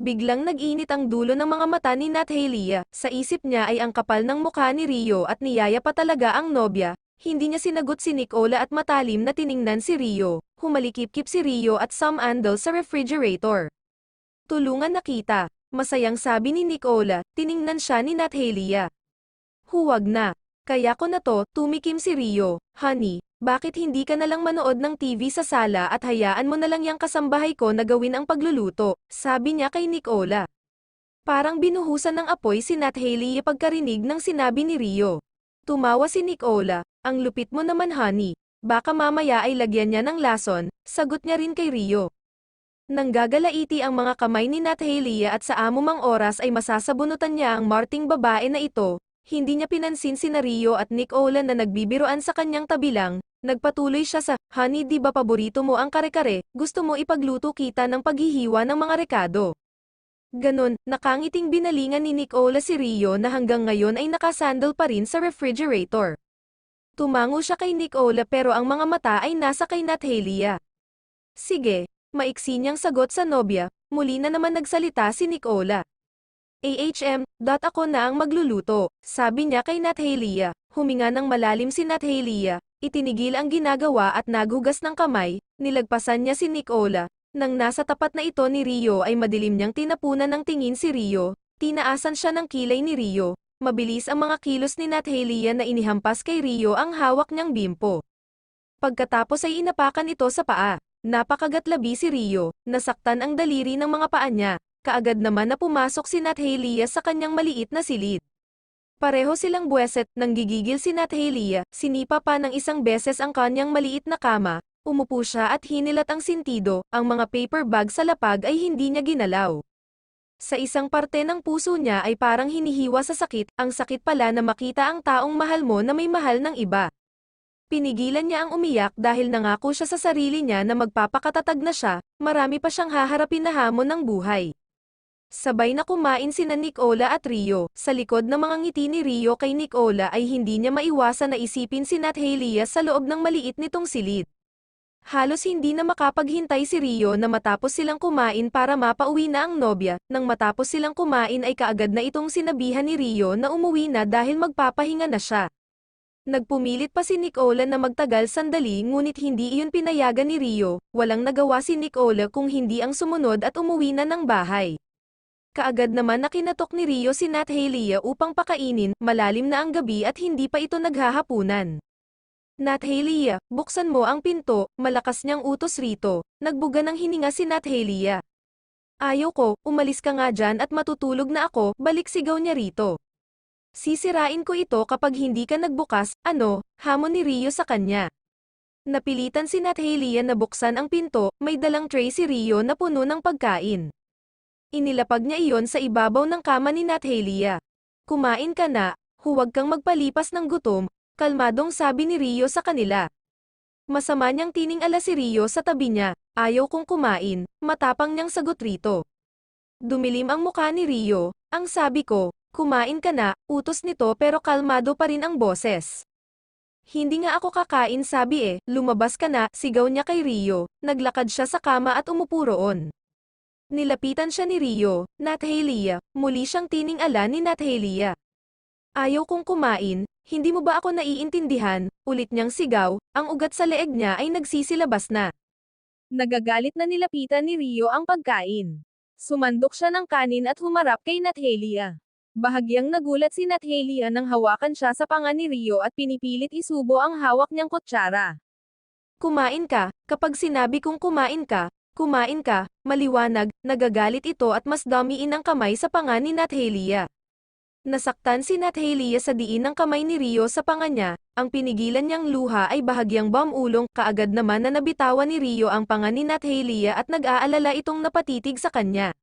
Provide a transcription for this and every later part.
Biglang nag-init ang dulo ng mga mata ni Nathalia. Sa isip niya ay ang kapal ng mukha ni Rio at niyaya pa talaga ang nobya. Hindi niya sinagot si Nicola at matalim na tiningnan si Rio. Humalikip-kip si Rio at sumandal sa refrigerator. Tulungan na kita. Masayang sabi ni Nicola, tiningnan siya ni Nathalia. Huwag na. Kaya ko na to, tumikim si Rio. Honey, bakit hindi ka nalang manood ng TV sa sala at hayaan mo nalang yang kasambahay ko na gawin ang pagluluto, sabi niya kay Nicola. Parang binuhusan ng apoy si Nathalia pagkarinig ng sinabi ni Rio. Tumawa si Nicola, ang lupit mo naman honey. Baka mamaya ay lagyan niya ng lason, sagot niya rin kay Rio. Nanggagalaiti ang mga kamay ni Nathalia at sa amumang oras ay masasabunutan niya ang marting babae na ito. Hindi niya pinansin sina Rio at Nicola na nagbibiroan sa kanyang tabi lang. Nagpatuloy siya sa, honey di ba paborito mo ang kare-kare, gusto mo ipagluto kita ng paghihiwa ng mga rekado. Ganon, nakangiting binalingan ni Nicola si Rio na hanggang ngayon ay nakasandal pa rin sa refrigerator. Tumango siya kay Nicola pero ang mga mata ay nasa kay Nathalia. Sige, maiksi niyang sagot sa nobya, muli na naman nagsalita si Nicola. Ako na ang magluluto, sabi niya kay Nathalia. Huminga ng malalim si Nathalia, itinigil ang ginagawa at naghugas ng kamay, nilagpasan niya si Nicola. Nang nasa tapat na ito ni Rio ay madilim niyang tinapunan ng tingin si Rio, tinaasan siya ng kilay ni Rio. Mabilis ang mga kilos ni Nathalia na inihampas kay Rio ang hawak niyang bimpo. Pagkatapos ay inapakan ito sa paa. Napakagatlabi si Rio, nasaktan ang daliri ng mga paa niya. Kaagad naman na pumasok si Nathalia sa kanyang maliit na silid. Pareho silang buweset, nang gigigil si Nathalia, sinipa pa ng isang beses ang kanyang maliit na kama, umupo siya at hinilat ang sintido, ang mga paper bag sa lapag ay hindi niya ginalaw. Sa isang parte ng puso niya ay parang hinihiwa sa sakit, ang sakit pala na makita ang taong mahal mo na may mahal ng iba. Pinigilan niya ang umiyak dahil nangako siya sa sarili niya na magpapakatatag na siya, marami pa siyang haharapin na hamon ng buhay. Sabay na kumain sina Nicola at Rio. Sa likod ng mga ngiti ni Rio kay Nicola ay hindi niya maiwasan na isipin si Nathalia sa loob ng maliit nitong silid. Halos hindi na makapaghintay si Rio na matapos silang kumain para mapauwi na ang nobya. Nang matapos silang kumain ay kaagad na itong sinabihan ni Rio na umuwi na dahil magpapahinga na siya. Nagpumilit pa si Nicola na magtagal sandali ngunit hindi iyon pinayagan ni Rio. Walang nagawa si Nicola kung hindi ang sumunod at umuwi na ng bahay. Kaagad naman na kinatok ni Rio si Nathalia upang pakainin, malalim na ang gabi at hindi pa ito naghahapunan. Nathalia, buksan mo ang pinto, malakas niyang utos Rito. Nagbuga ng hininga si Nathalia. Ayaw ko, umalis ka nga dyan at matutulog na ako, balik sigaw niya Rito. Sisirain ko ito kapag hindi ka nagbukas, hamon ni Rio sa kanya. Napilitan si Nathalia na buksan ang pinto, may dalang tray si Rio na puno ng pagkain. Inilapag niya iyon sa ibabaw ng kama ni Nathalia. Kumain ka na, huwag kang magpalipas ng gutom, kalmadong sabi ni Rio sa kanila. Masama niyang tiningala si Rio sa tabi niya, ayaw kong kumain, matapang niyang sagot Rito. Dumilim ang mukha ni Rio, ang sabi ko, kumain ka na, utos nito pero kalmado pa rin ang boses. Hindi nga ako kakain sabi lumabas ka na, sigaw niya kay Rio, naglakad siya sa kama at umupo roon. Nilapitan siya ni Rio, Nathalia, muli siyang tiningala ni Nathalia. Ayaw kong kumain, hindi mo ba ako naiintindihan, ulit niyang sigaw, ang ugat sa leeg niya ay nagsisilabas na. Nagagalit na nilapitan ni Rio ang pagkain. Sumandok siya ng kanin at humarap kay Nathalia. Bahagyang nagulat si Nathalia nang hawakan siya sa panga ni Rio at pinipilit isubo ang hawak niyang kutsara. Kumain ka, kapag sinabi kong kumain ka, maliwanag, nagagalit ito at mas damiin ang kamay sa panga ni Nathalia. Nasaktan si Nathalia sa diin ng kamay ni Rio sa panga niya, ang pinigilan niyang luha ay bahagyang bumulong, kaagad naman na nabitawan ni Rio ang panga ni Nathalia at nag-aalala itong napatitig sa kanya.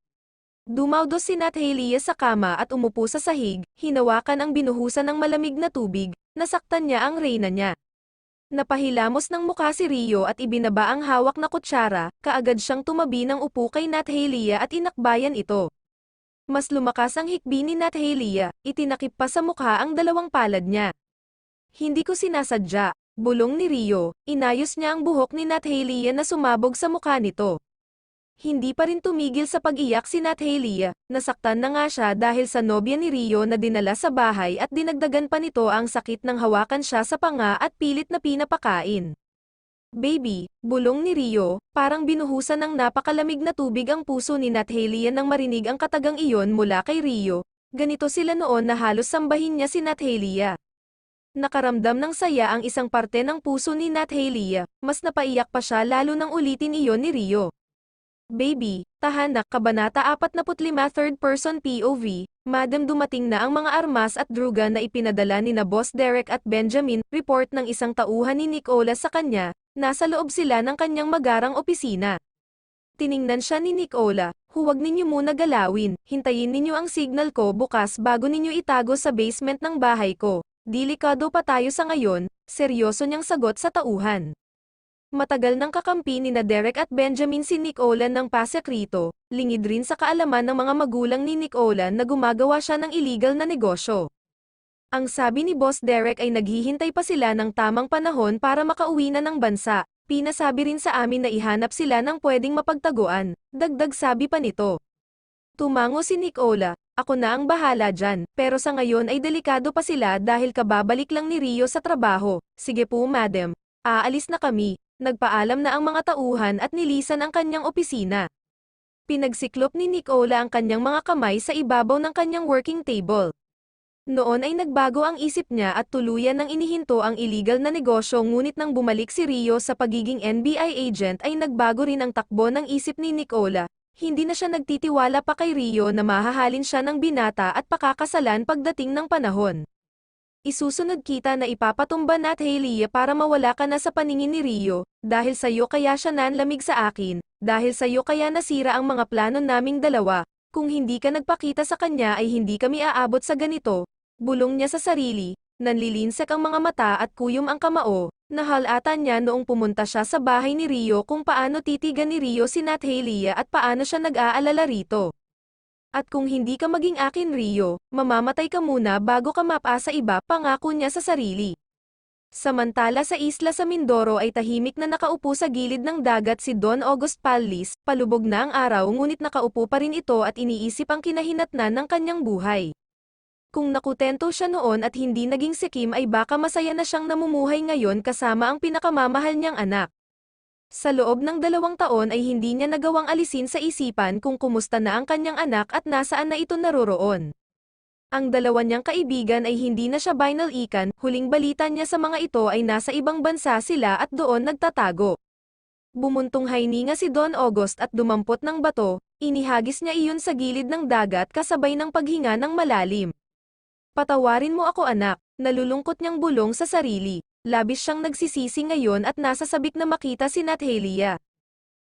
Dumawdos si Nathalia sa kama at umupo sa sahig, hinawakan ang binuhusan ng malamig na tubig, nasaktan niya ang reyna niya. Napahilamos ng mukha si Rio at ibinaba ang hawak na kutsara, kaagad siyang tumabi ng upo kay Nathalia at inakbayan ito. Mas lumakas ang hikbi ni Nathalia, itinakip pa sa mukha ang dalawang palad niya. Hindi ko sinasadya, bulong ni Rio, inayos niya ang buhok ni Nathalia na sumabog sa mukha nito. Hindi pa rin tumigil sa pag-iyak si Natalia, nasaktan na nga siya dahil sa nobya ni Rio na dinala sa bahay at dinagdagan pa nito ang sakit ng hawakan siya sa panga at pilit na pinapakain. Baby, bulong ni Rio, parang binuhusan ng napakalamig na tubig ang puso ni Natalia nang marinig ang katagang iyon mula kay Rio. Ganito sila noon na halos sambahin niya si Natalia. Nakaramdam ng saya ang isang parte ng puso ni Natalia, mas napaiyak pa siya lalo nang ulitin iyon ni Rio. Baby, tahanak Kabanata 45 Third Person POV, Madam dumating na ang mga armas at druga na ipinadala ni na Boss Derek at Benjamin, report ng isang tauhan ni Nicola sa kanya, nasa loob sila ng kanyang magarang opisina. Tiningnan siya ni Nicola, huwag ninyo muna galawin, hintayin ninyo ang signal ko bukas bago ninyo itago sa basement ng bahay ko. Delikado pa tayo sa ngayon, seryoso niyang sagot sa tauhan. Matagal nang kakampi ni na Derek at Benjamin si Nicola ng pasekrito, lingid rin sa kaalaman ng mga magulang ni Nicola na gumagawa siya ng illegal na negosyo. Ang sabi ni Boss Derek ay naghihintay pa sila ng tamang panahon para makauwi na ng bansa. Pinasabi rin sa amin na ihanap sila ng pwedeng mapagtaguan, dagdag sabi pa nito. Tumango si Nicola, ako na ang bahala dyan, pero sa ngayon ay delikado pa sila dahil kababalik lang ni Rio sa trabaho. Sige po madam, aalis na kami. Nagpaalam na ang mga tauhan at nilisan ang kanyang opisina. Pinagsiklop ni Nicola ang kanyang mga kamay sa ibabaw ng kanyang working table. Noon ay nagbago ang isip niya at tuluyan nang inihinto ang illegal na negosyo ngunit nang bumalik si Rio sa pagiging NBI agent ay nagbago rin ang takbo ng isip ni Nicola. Hindi na siya nagtitiwala pa kay Rio na mahahalin siya ng binata at pakakasalan pagdating ng panahon. Isusunod kita na ipapatumba Natalia para mawala ka na sa paningin ni Rio, dahil sa'yo kaya siya nanlamig sa akin, dahil sa'yo kaya nasira ang mga plano naming dalawa, kung hindi ka nagpakita sa kanya ay hindi kami aabot sa ganito, bulong niya sa sarili, nanlilinsek ang mga mata at kuyom ang kamao, nahalata niya noong pumunta siya sa bahay ni Rio kung paano titigan ni Rio si Natalia at paano siya nag-aalala rito. At kung hindi ka maging akin Rio, mamamatay ka muna bago ka mapasa iba, pangako niya sa sarili. Samantala sa isla sa Mindoro ay tahimik na nakaupo sa gilid ng dagat si Don August Pallis, palubog na ang araw ngunit nakaupo pa rin ito at iniisip ang kinahinatnan ng kanyang buhay. Kung nakutento siya noon at hindi naging sikim ay baka masaya na siyang namumuhay ngayon kasama ang pinakamamahal niyang anak. Sa loob ng 2 taon ay hindi niya nagawang alisin sa isipan kung kumusta na ang kanyang anak at nasaan na ito naroroon. Ang dalawa niyang kaibigan ay hindi na siya binalikan, huling balita niya sa mga ito ay nasa ibang bansa sila at doon nagtatago. Bumuntong hininga si Don August at dumampot ng bato, inihagis niya iyon sa gilid ng dagat kasabay ng paghinga ng malalim. Patawarin mo ako anak, nalulungkot niyang bulong sa sarili. Labis siyang nagsisisi ngayon at nasasabik na makita si Natalia.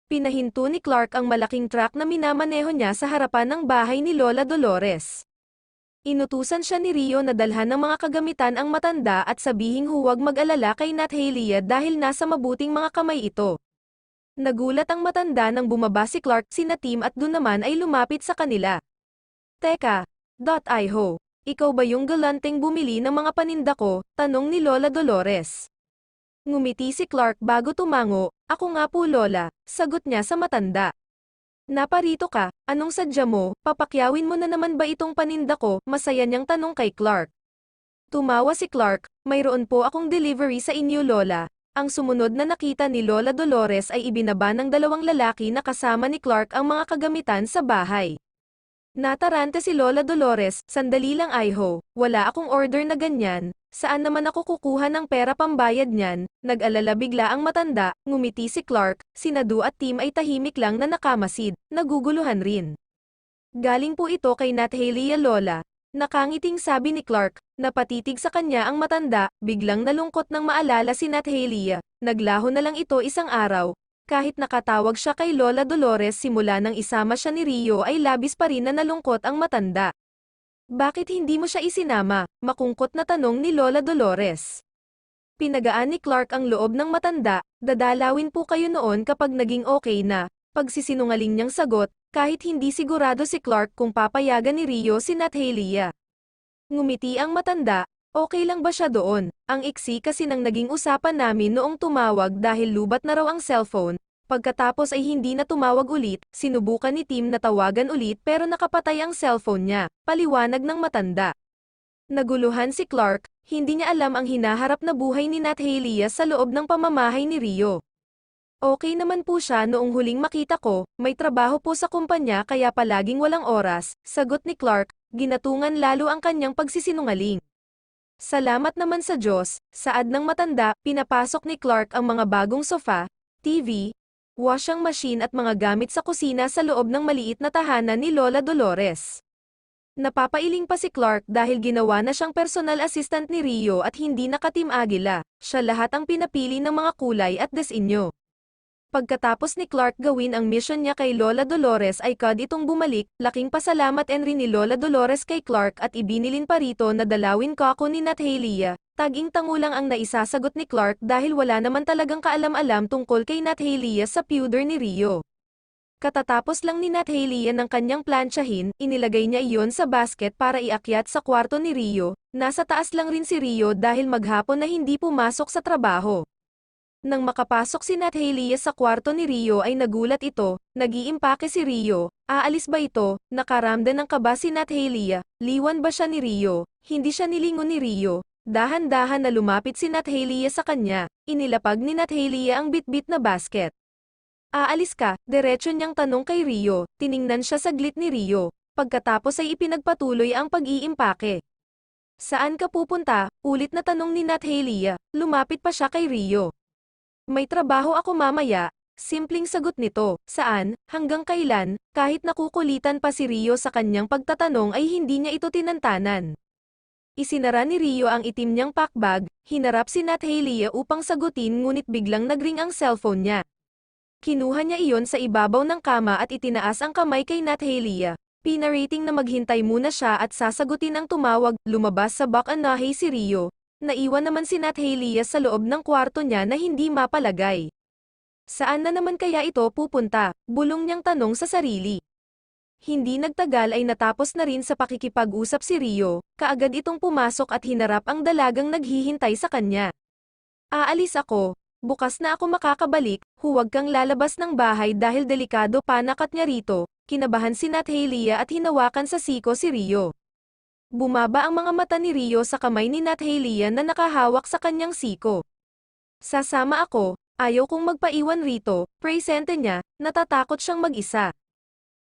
Pinahinto ni Clark ang malaking truck na minamaneho niya sa harapan ng bahay ni Lola Dolores. Inutusan siya ni Rio na dalhan ng mga kagamitan ang matanda at sabihing huwag mag-alala kay Natalia dahil nasa mabuting mga kamay ito. Nagulat ang matanda nang bumaba si Clark, sina Tim at Dun naman ay lumapit sa kanila. Teka, Iho. Ikaw ba yung galanteng bumili ng mga paninda ko? Tanong ni Lola Dolores. Ngumiti si Clark bago tumango, ako nga po Lola, sagot niya sa matanda. Naparito ka, anong sadya mo, papakyawin mo na naman ba itong paninda ko? Masaya niyang tanong kay Clark. Tumawa si Clark, mayroon po akong delivery sa inyo Lola. Ang sumunod na nakita ni Lola Dolores ay ibinaba ng 2 lalaki na kasama ni Clark ang mga kagamitan sa bahay. Natarante si Lola Dolores, sandali lang Iho, wala akong order na ganyan, saan naman ako kukuha ng pera pambayad niyan, nag-alala bigla ang matanda, ngumiti si Clark, sina Du at Tim ay tahimik lang na nakamasid, naguguluhan rin. Galing po ito kay Natalia Lola, nakangiting sabi ni Clark, napatitig sa kanya ang matanda, biglang nalungkot nang maalala si Natalia, naglaho na lang ito isang araw. Kahit nakatawag siya kay Lola Dolores simula nang isama siya ni Rio ay labis pa rin na nalungkot ang matanda. Bakit hindi mo siya isinama? Makungkot na tanong ni Lola Dolores. Pinagaan ni Clark ang loob ng matanda, dadalawin po kayo noon kapag naging okay na. Pagsisinungaling niyang sagot, kahit hindi sigurado si Clark kung papayagan ni Rio si Natalia. Ngumiti ang matanda, okay lang ba siya doon? Ang iksi kasi nang naging usapan namin noong tumawag dahil lubat na raw ang cellphone, Pagkatapos ay hindi na tumawag ulit, sinubukan ni Tim na tawagan ulit pero nakapatay ang cellphone niya, paliwanag ng matanda. Naguluhan si Clark, hindi niya alam ang hinaharap na buhay ni Nat Helia sa loob ng pamamahay ni Rio. Okay naman po siya noong huling makita ko, may trabaho po sa kumpanya kaya palaging walang oras, sagot ni Clark, ginatungan lalo ang kanyang pagsisinungaling. Salamat naman sa Diyos, saad ng matanda, pinapasok ni Clark ang mga bagong sofa, TV, washing machine at mga gamit sa kusina sa loob ng maliit na tahanan ni Lola Dolores. Napapailing pa si Clark dahil ginawa na siyang personal assistant ni Rio at hindi na ka-Team Agila, siya lahat ang pinapili ng mga kulay at disenyo. Pagkatapos ni Clark gawin ang mission niya kay Lola Dolores ay kad itong bumalik, laking pasalamat rin ni Lola Dolores kay Clark at ibinilin pa rito na dalawin kako ni Nat Helia. Taging tangulang ang naisasagot ni Clark dahil wala naman talagang kaalam-alam tungkol kay Nat Helia sa pudor ni Rio. Katatapos lang ni Nat Helia ng kanyang plantsahin, inilagay niya iyon sa basket para iakyat sa kwarto ni Rio. Nasa taas lang rin si Rio dahil maghapon na hindi pumasok sa trabaho. Nang makapasok si Nat Helia sa kwarto ni Rio ay nagulat ito, nag-iimpake si Rio, aalis ba ito, nakaramdam ng kaba si Nat Helia, liwan ba siya ni Rio, hindi siya nilingon ni Rio, dahan-dahan na lumapit si Nat Helia sa kanya, inilapag ni Nat Helia ang bitbit na basket. Aalis ka, diretso niyang tanong kay Rio, tiningnan siya saglit ni Rio, pagkatapos ay ipinagpatuloy ang pag-iimpake. Saan ka pupunta, ulit na tanong ni Nat Helia, lumapit pa siya kay Rio. May trabaho ako mamaya, simpleng sagot nito, saan, hanggang kailan, kahit nakukulitan pa si Rio sa kanyang pagtatanong ay hindi niya ito tinantanan. Isinara ni Rio ang itim niyang packbag, hinarap si Nat Helia upang sagutin ngunit biglang nagring ang cellphone niya. Kinuha niya iyon sa ibabaw ng kama at itinaas ang kamay kay Nat Helia. Pinarating na maghintay muna siya at sasagutin ang tumawag, lumabas sa bakanahe si Rio. Naiwan naman si Nat Helia sa loob ng kwarto niya na hindi mapalagay. Saan na naman kaya ito pupunta? Bulong niyang tanong sa sarili. Hindi nagtagal ay natapos na rin sa pakikipag-usap si Rio, kaagad itong pumasok at hinarap ang dalagang naghihintay sa kanya. Aalis ako, bukas na ako makakabalik, huwag kang lalabas ng bahay dahil delikado panakat niya rito, kinabahan si Nat Helia at hinawakan sa siko si Rio. Bumaba ang mga mata ni Rio sa kamay ni Nat Helia na nakahawak sa kanyang siko. Sasama ako, ayaw kong magpaiwan rito, presente niya, natatakot siyang mag-isa.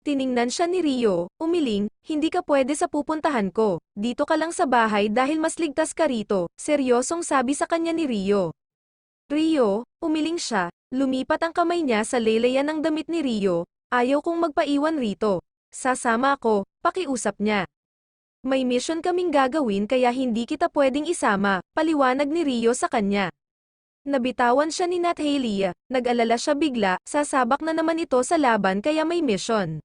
Tiningnan siya ni Rio, umiling, hindi ka pwede sa pupuntahan ko, dito ka lang sa bahay dahil mas ligtas ka rito, seryosong sabi sa kanya ni Rio. Rio, umiling siya, lumipat ang kamay niya sa leleyan ng damit ni Rio, ayaw kong magpaiwan rito. Sasama ako, pakiusap niya. May mission kaming gagawin kaya hindi kita pwedeng isama, paliwanag ni Rio sa kanya. Nabitawan siya ni Nat Helia, nag-alala siya bigla, sasabak na naman ito sa laban kaya may mission.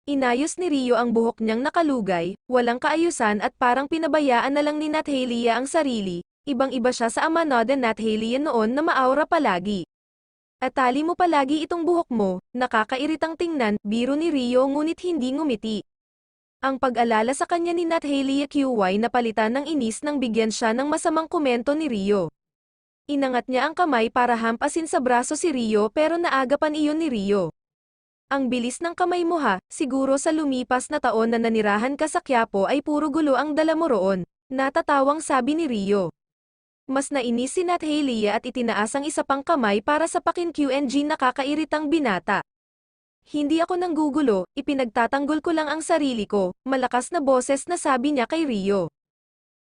Inayos ni Rio ang buhok niyang nakalugay, walang kaayusan at parang pinabayaan na lang ni Nat Helia ang sarili, ibang-iba siya sa ama na Nat Helia noon na maaura palagi. Atali mo palagi itong buhok mo, nakakairitang tingnan, biro ni Rio ngunit hindi ngumiti. Ang pag-alala sa kanya ni Nat Helia QY napalitan ng inis nang bigyan siya ng masamang komento ni Rio. Inangat niya ang kamay para hampasin sa braso si Rio pero naagapan iyon ni Rio. Ang bilis ng kamay mo ha, siguro sa lumipas na taon na nanirahan ka sa Quiapo ay puro gulo ang dala mo roon, natatawang sabi ni Rio. Mas nainis si Nat Helia at itinaas ang isa pang kamay para sa pakin QNG nakakairitang binata. Hindi ako nanggugulo, ipinagtatanggol ko lang ang sarili ko, malakas na boses na sabi niya kay Rio.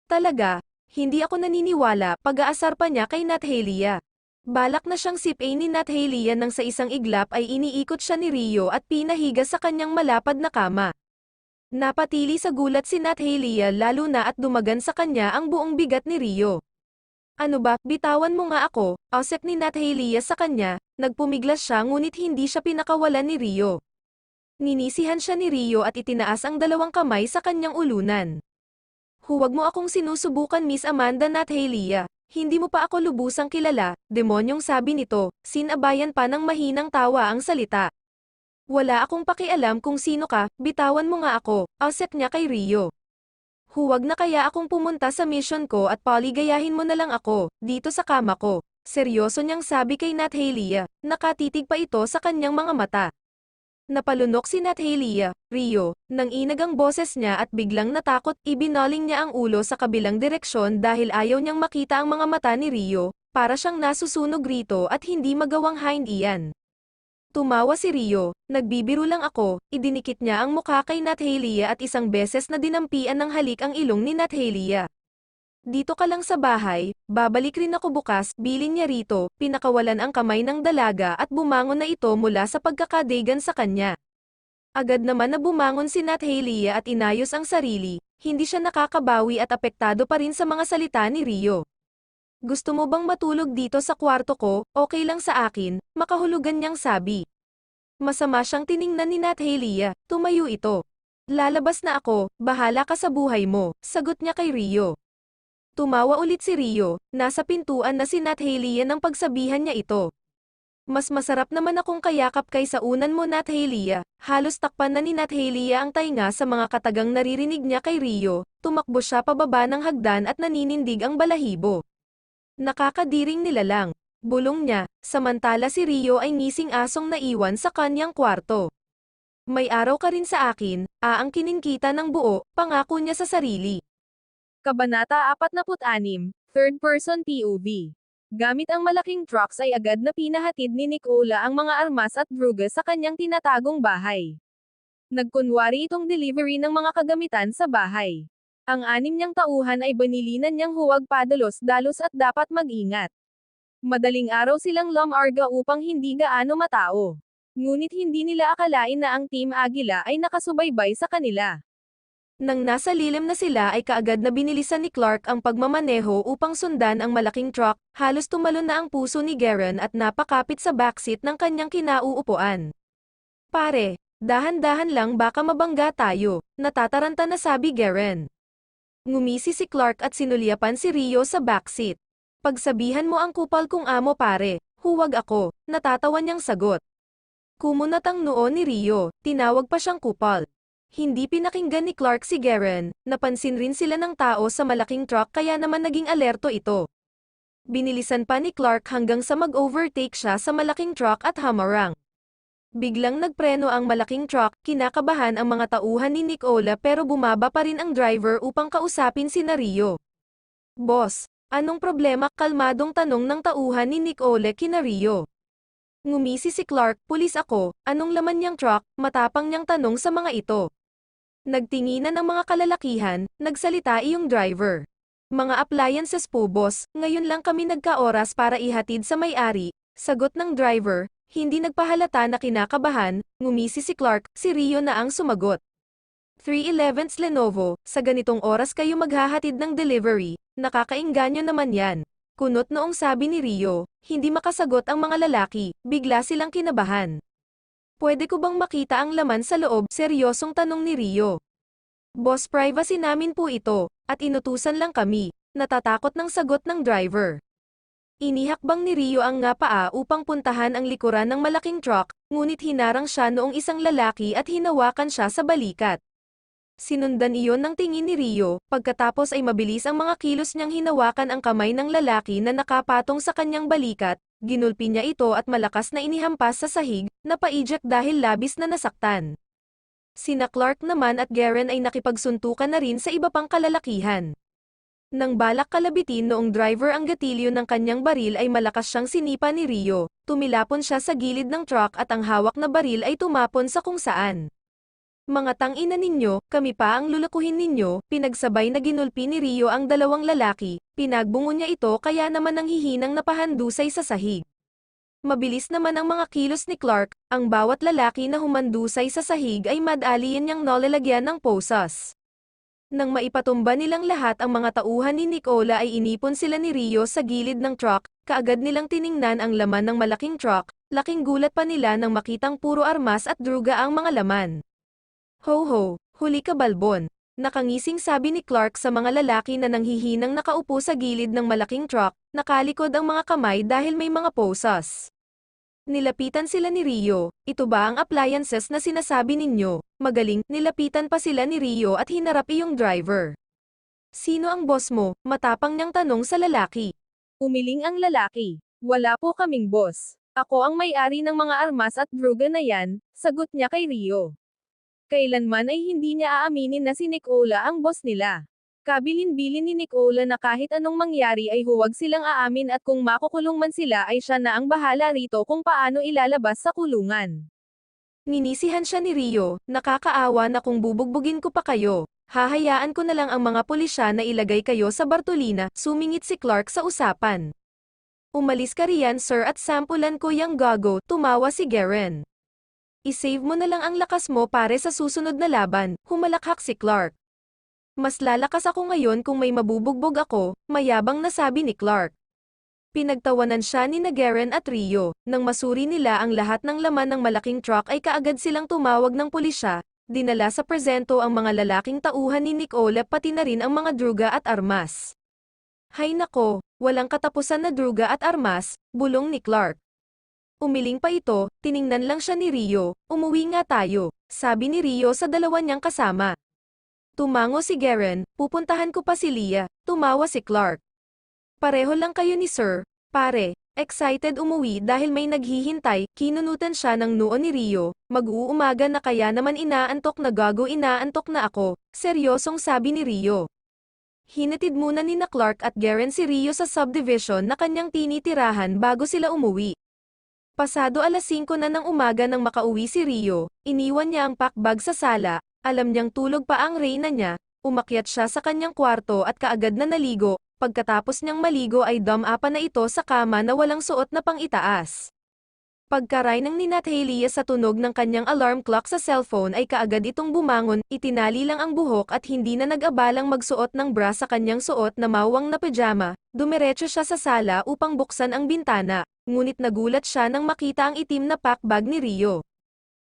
Talaga, hindi ako naniniwala, pag-aasar pa niya kay Nat Helia. Balak na siyang sipain ni Nat Helia nang sa isang iglap ay iniikot siya ni Rio at pinahiga sa kanyang malapad na kama. Napatili sa gulat si Nat Helia lalo na at dumagan sa kanya ang buong bigat ni Rio. Ano ba, bitawan mo nga ako, ausek ni Nat Helia sa kanya, nagpumiglas siya ngunit hindi siya pinakawalan ni Rio. Ninisihan siya ni Rio at itinaas ang dalawang kamay sa kanyang ulunan. Huwag mo akong sinusubukan Miss Amanda Nat Helia, hindi mo pa ako lubusang kilala, demonyong sabi nito, sinabayan pa ng mahinang tawa ang salita. Wala akong pakialam kung sino ka, bitawan mo nga ako, ausek niya kay Rio. Huwag na kaya akong pumunta sa mission ko at paligayahin mo na lang ako, dito sa kama ko. Seryoso niyang sabi kay Nathalia, nakatitig pa ito sa kanyang mga mata. Napalunok si Nathalia, Rio, nang inag ang boses niya at biglang natakot, ibinaling niya ang ulo sa kabilang direksyon dahil ayaw niyang makita ang mga mata ni Rio, para siyang nasusunog rito at hindi magawang hindian. Tumawa si Rio, nagbibiro lang ako, idinikit niya ang mukha kay Nathalia at isang beses na dinampian ng halik ang ilong ni Nathalia. Dito ka lang sa bahay, babalik rin ako bukas, bilin niya rito, pinakawalan ang kamay ng dalaga at bumangon na ito mula sa pagkakadigan sa kanya. Agad naman na bumangon si Nathalia at inayos ang sarili, hindi siya nakakabawi at apektado pa rin sa mga salita ni Rio. Gusto mo bang matulog dito sa kwarto ko, okay lang sa akin, makahulugan niyang sabi. Masama siyang tiningnan ni Nathalia, tumayo ito. Lalabas na ako, bahala ka sa buhay mo, sagot niya kay Rio. Tumawa ulit si Rio, nasa pintuan na si Nathalia nang pagsabihan niya ito. Mas masarap naman akong kayakap kaysa unan mo Nathalia, halos takpan na ni Nathalia ang tainga sa mga katagang naririnig niya kay Rio, tumakbo siya pababa ng hagdan at naninindig ang balahibo. Nakakadiring nilalang, bulong niya, samantala si Rio ay ngising asong naiwan sa kanyang kwarto. May araw ka rin sa akin, aangkinin kita ng buo, pangako niya sa sarili. Kabanata 46, Third Person POV. Gamit ang malaking trucks ay agad na pinahatid ni Nicola ang mga armas at druga sa kanyang tinatagong bahay. Nagkunwari itong delivery ng mga kagamitan sa bahay. Ang 6 niyang tauhan ay banilinan niyang huwag padalos-dalos at dapat mag-ingat. Madaling araw silang lumarga upang hindi gaano matao. Ngunit hindi nila akalain na ang Team Agila ay nakasubaybay sa kanila. Nang nasa lilim na sila ay kaagad na binilisan ni Clark ang pagmamaneho upang sundan ang malaking truck, halos tumalon na ang puso ni Garen at napakapit sa backseat ng kanyang kinauupuan. Pare, dahan-dahan lang baka mabangga tayo, natataranta na sabi Garen. Ngumisi si Clark at sinulyapan si Rio sa backseat. Pagsabihan mo ang kupal kong amo pare, huwag ako, natatawa niyang sagot. Kumunat ang noo ni Rio, tinawag pa siyang kupal. Hindi pinakinggan ni Clark si Garen, napansin rin sila ng tao sa malaking truck kaya naman naging alerto ito. Binilisan pa ni Clark hanggang sa mag-overtake siya sa malaking truck at hamarang. Biglang nagpreno ang malaking truck, kinakabahan ang mga tauhan ni Nicola pero bumaba pa rin ang driver upang kausapin si Rio. Boss, anong problema? Kalmadong tanong ng tauhan ni Nicola kina Rio. Ngumisi si Clark, pulis ako, anong laman niyang truck, matapang niyang tanong sa mga ito. Nagtinginan ang mga kalalakihan, nagsalita iyong driver. Mga appliances po boss, ngayon lang kami nagkaoras para ihatid sa may-ari, sagot ng driver, hindi nagpahalata na kinakabahan, ngumisi si Clark, si Rio na ang sumagot. 311's Lenovo, sa ganitong oras kayo maghahatid ng delivery, nakakaingganyo naman yan. Kunot noong sabi ni Rio, hindi makasagot ang mga lalaki, bigla silang kinabahan. Pwede ko bang makita ang laman sa loob? Seryosong tanong ni Rio. Boss, privacy namin po ito, at inutusan lang kami, natatakot ng sagot ng driver. Inihakbang ni Rio ang nga paa upang puntahan ang likuran ng malaking truck, ngunit hinarang siya noong isang lalaki at hinawakan siya sa balikat. Sinundan iyon ng tingin ni Rio, pagkatapos ay mabilis ang mga kilos niyang hinawakan ang kamay ng lalaki na nakapatong sa kanyang balikat, ginulpi niya ito at malakas na inihampas sa sahig, napaijak dahil labis na nasaktan. Sina Clark naman at Garen ay nakipagsuntukan na rin sa iba pang kalalakihan. Nang balak kalabitin noong driver ang gatilyo ng kanyang baril ay malakas siyang sinipa ni Rio, tumilapon siya sa gilid ng truck at ang hawak na baril ay tumapon sa kung saan. Mga tangina ninyo, kami pa ang lulukuhin ninyo, pinagsabay na ginulpi ni Rio ang dalawang lalaki, pinagbungo niya ito kaya naman nanghihinang napahandusay sa sahig. Mabilis naman ang mga kilos ni Clark, ang bawat lalaki na humandusay sa sahig ay madalian niyang nalalagyan ng posas. Nang maipatumba nilang lahat ang mga tauhan ni Nicola ay inipon sila ni Rio sa gilid ng truck, kaagad nilang tiningnan ang laman ng malaking truck, laking gulat pa nila nang makitang puro armas at druga ang mga laman. Ho, huli ka balbon. Nakangising sabi ni Clark sa mga lalaki na nanghihinang nakaupo sa gilid ng malaking truck, nakalikod ang mga kamay dahil may mga posas. Nilapitan sila ni Rio, ito ba ang appliances na sinasabi ninyo? Magaling, nilapitan pa sila ni Rio at hinarap iyong driver. Sino ang boss mo? Matapang niyang tanong sa lalaki. Umiling ang lalaki. Wala po kaming boss. Ako ang may-ari ng mga armas at druga na yan, sagot niya kay Rio. Kailanman ay hindi niya aaminin na si Nicola ang boss nila. Kabilin-bilin ni Nicola na kahit anong mangyari ay huwag silang aamin at kung makukulong man sila ay siya na ang bahala rito kung paano ilalabas sa kulungan. Ninisihan siya ni Rio, nakakaawa na kung bubugbugin ko pa kayo. Hahayaan ko na lang ang mga pulisya na ilagay kayo sa Bartolina, sumingit si Clark sa usapan. Umalis ka riyan sir at sampulan ko yang gago, tumawa si Garen. I-save mo na lang ang lakas mo pare sa susunod na laban, humalakhak si Clark. Mas lalakas ako ngayon kung may mabubugbog ako, mayabang na sabi ni Clark. Pinagtawanan siya ni Garen at Rio, nang masuri nila ang lahat ng laman ng malaking truck ay kaagad silang tumawag ng pulisya, dinala sa presento ang mga lalaking tauhan ni Nicola pati na rin ang mga druga at armas. Hay nako, walang katapusan na druga at armas, bulong ni Clark. Umiling pa ito, tiningnan lang siya ni Rio, umuwi nga tayo, sabi ni Rio sa dalawa niyang kasama. Tumango si Garen, pupuntahan ko pa si Leah, tumawa si Clark. Pareho lang kayo ni Sir, pare, excited umuwi dahil may naghihintay, kinunutan siya ng noo ni Rio, mag-uumaga na kaya naman inaantok na gago inaantok na ako, seryosong sabi ni Rio. Hinatid muna ni na Clark at Garen si Rio sa subdivision na kanyang tinitirahan bago sila umuwi. Pasado alas 5 na ng umaga nang makauwi si Rio, iniwan niya ang packbag sa sala, alam niyang tulog pa ang reyna niya, umakyat siya sa kanyang kwarto at kaagad na naligo, pagkatapos niyang maligo ay dumapa na ito sa kama na walang suot na pang-itaas. Pagkaray ng ni Natalia sa tunog ng kanyang alarm clock sa cellphone ay kaagad itong bumangon, itinali lang ang buhok at hindi na nag-abalang magsuot ng bra sa kanyang suot na mawang na pajama, dumiretso siya sa sala upang buksan ang bintana, ngunit nagulat siya nang makita ang itim na packbag ni Rio.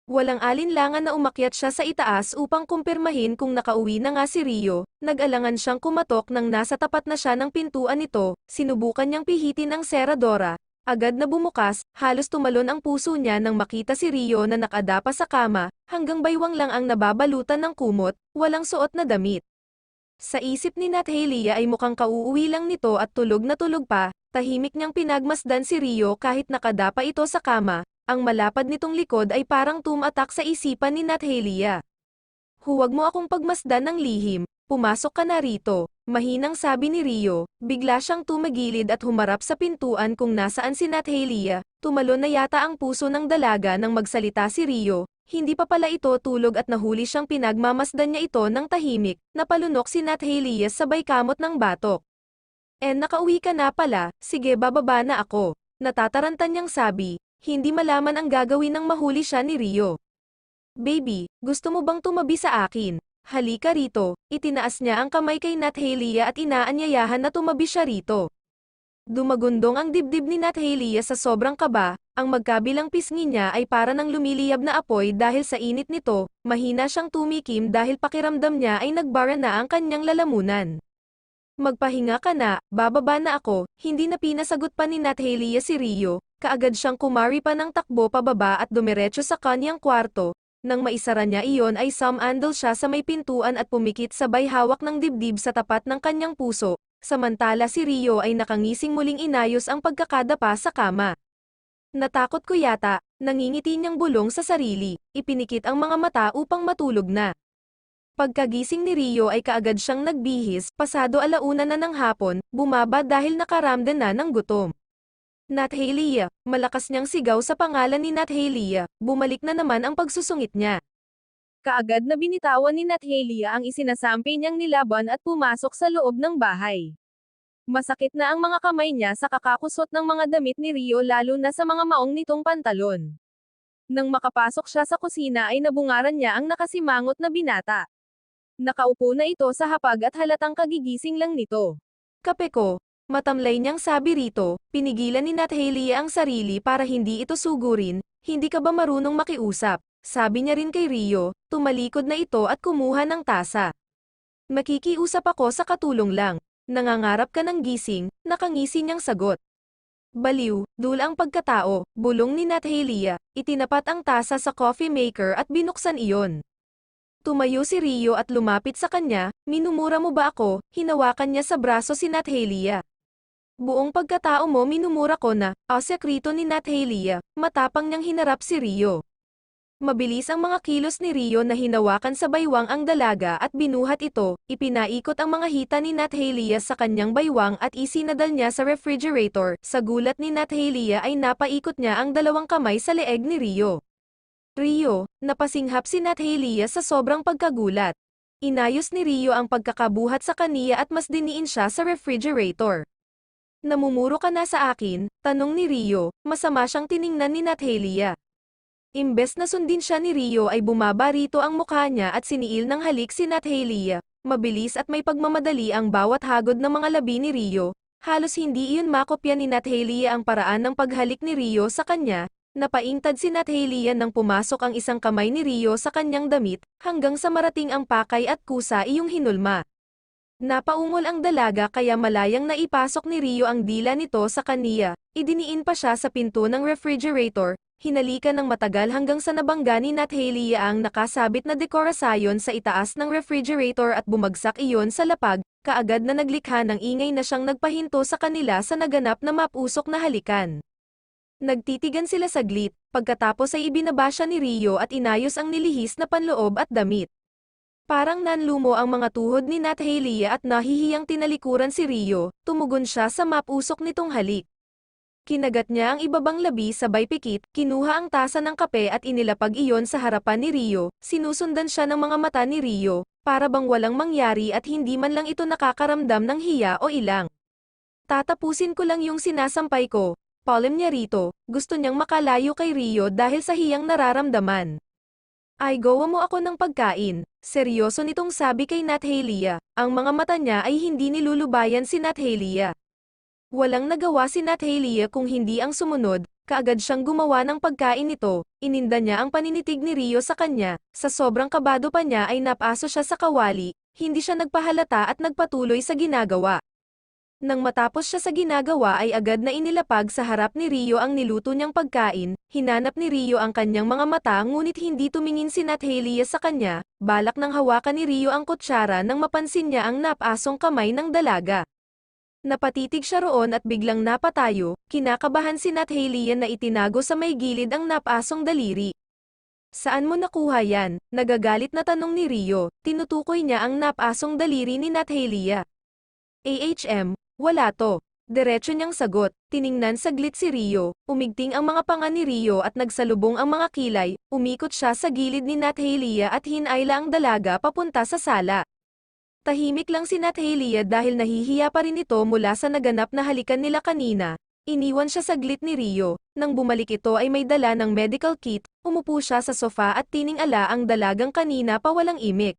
Walang alinlangan na umakyat siya sa itaas upang kumpirmahin kung nakauwi na nga si Rio, nag-alangan siyang kumatok nang nasa tapat na siya ng pintuan nito, sinubukan niyang pihitin ang seradora, agad na bumukas, halos tumalon ang puso niya nang makita si Rio na nakadapa sa kama, hanggang baywang lang ang nababalutan ng kumot, walang suot na damit. Sa isip ni Natalia ay mukhang kauuwi lang nito at tulog na tulog pa, tahimik niyang pinagmasdan si Rio kahit nakadapa ito sa kama, ang malapad nitong likod ay parang tumatak sa isipan ni Natalia. Huwag mo akong pagmasdan ng lihim, pumasok ka na rito, mahinang sabi ni Rio, bigla siyang tumagilid at humarap sa pintuan kung nasaan si Natalia, tumalon na yata ang puso ng dalaga nang magsalita si Rio, hindi pa pala ito tulog at nahuli siyang pinagmamasdan niya ito ng tahimik, napalunok si Natalia sabay kamot ng batok. Nakauwi ka na pala, sige bababa na ako, natatarantan niyang sabi, hindi malaman ang gagawin ng mahuli siya ni Rio. Baby, gusto mo bang tumabi sa akin? Halika rito, itinaas niya ang kamay kay Natalia at inaanyayahan na tumabi siya rito. Dumagundong ang dibdib ni Natalia sa sobrang kaba, ang magkabilang pisngi niya ay para ng lumiliyab na apoy dahil sa init nito, mahina siyang tumikim dahil pakiramdam niya ay nagbara na ang kanyang lalamunan. Magpahinga ka na, bababa na ako, hindi na pinasagot pa ni Natalia si Rio, kaagad siyang kumari pa ng takbo pababa at dumiretso sa kanyang kwarto, nang maisara niya iyon ay sumandal siya sa may pintuan at pumikit sabay hawak ng dibdib sa tapat ng kanyang puso, samantala si Rio ay nakangising muling inayos ang pagkakadapa sa kama. Natakot ko yata, nangingiti niyang bulong sa sarili, ipinikit ang mga mata upang matulog na. Pagkagising ni Rio ay kaagad siyang nagbihis, pasado alauna na ng hapon, bumaba dahil nakaramdam na ng gutom. Natalia, malakas niyang sigaw sa pangalan ni Natalia, bumalik na naman ang pagsusungit niya. Kaagad na binitawan ni Natalia ang isinasampi niyang nilaban at pumasok sa loob ng bahay. Masakit na ang mga kamay niya sa kakakusot ng mga damit ni Rio lalo na sa mga maong nitong pantalon. Nang makapasok siya sa kusina ay nabungaran niya ang nakasimangot na binata. Nakaupo na ito sa hapag at halatang kagigising lang nito. Kape ko, matamlay niyang sabi rito, pinigilan ni Natalia ang sarili para hindi ito sugurin, hindi ka ba marunong makiusap, sabi niya rin kay Rio, tumalikod na ito at kumuha ng tasa. Makikiusap ako sa katulong lang, nangangarap ka ng gising, nakangisi niyang sagot. Baliw, dula ang pagkatao, bulong ni Natalia, itinapat ang tasa sa coffee maker at binuksan iyon. Tumayo si Rio at lumapit sa kanya, minumura mo ba ako, hinawakan niya sa braso si Natalia. Buong pagkatao mo minumura ko na, sekreto ni Nathalia, matapang niyang hinarap si Rio. Mabilis ang mga kilos ni Rio na hinawakan sa baywang ang dalaga at binuhat ito, ipinaikot ang mga hita ni Nathalia sa kanyang baywang at isinadal niya sa refrigerator. Sa gulat ni Nathalia ay napaikot niya ang dalawang kamay sa leeg ni Rio. Rio, napasinghap si Nathalia sa sobrang pagkagulat. Inayos ni Rio ang pagkakabuhat sa kaniya at mas diniin siya sa refrigerator. Namumuro ka na sa akin, tanong ni Rio, masama siyang tiningnan ni Nathalia. Imbes na sundin siya ni Rio ay bumaba rito ang mukha niya at siniil ng halik si Nathalia. Mabilis at may pagmamadali ang bawat hagod ng mga labi ni Rio. Halos hindi iyon makopya ni Nathalia ang paraan ng paghalik ni Rio sa kanya. Napaingtad si Nathalia nang pumasok ang isang kamay ni Rio sa kanyang damit, hanggang sa marating ang pakay at kusa iyong hinulma. Napaungol ang dalaga kaya malayang naipasok ni Rio ang dila nito sa kaniya. Idiniin pa siya sa pinto ng refrigerator. Hinalikan ng matagal hanggang sa nabangga ni Nathalia ang nakasabit na dekorasyon sa itaas ng refrigerator at bumagsak iyon sa lapag, kaagad na naglikha ng ingay na siyang nagpahinto sa kanila sa naganap na mapusok na halikan. Nagtitigan sila saglit, pagkatapos ay ibinaba siya ni Rio at inayos ang nilihis na panloob at damit. Parang nanlumo ang mga tuhod ni Nathalia at nahihiyang tinalikuran si Rio, tumugon siya sa mapusok nitong halik. Kinagat niya ang ibabang labi sabay pikit, kinuha ang tasa ng kape at inilapag iyon sa harapan ni Rio, sinusundan siya ng mga mata ni Rio, para bang walang mangyari at hindi man lang ito nakakaramdam ng hiya o ilang. Tatapusin ko lang yung sinasampay ko, palem niya rito, gusto niyang makalayo kay Rio dahil sa hiyang nararamdaman. Ay gawa mo ako ng pagkain, seryoso nitong sabi kay Nathalia, ang mga mata niya ay hindi nilulubayan si Nathalia. Walang nagawa si Nathalia kung hindi ang sumunod, kaagad siyang gumawa ng pagkain nito, ininda niya ang paninitig ni Rio sa kanya, sa sobrang kabado pa niya ay napaso siya sa kawali, hindi siya nagpahalata at nagpatuloy sa ginagawa. Nang matapos siya sa ginagawa ay agad na inilapag sa harap ni Rio ang niluto niyang pagkain, hinanap ni Rio ang kanyang mga mata ngunit hindi tumingin si Nathalia sa kanya, balak nang hawakan ni Rio ang kutsara nang mapansin niya ang napasong kamay ng dalaga. Napatitig siya roon at biglang napatayo, kinakabahan si Nathalia na itinago sa may gilid ang napasong daliri. Saan mo nakuha yan? Nagagalit na tanong ni Rio, tinutukoy niya ang napasong daliri ni Nathalia. Wala to. Diretso niyang sagot, tiningnan saglit si Rio, umigting ang mga panga ni Rio at nagsalubong ang mga kilay, umikot siya sa gilid ni Nathalia at hinayla ang dalaga papunta sa sala. Tahimik lang si Nathalia dahil nahihiya pa rin ito mula sa naganap na halikan nila kanina. Iniwan siya saglit ni Rio, nang bumalik ito ay may dala ng medical kit, umupo siya sa sofa at tiningala ang dalagang kanina pa walang imik.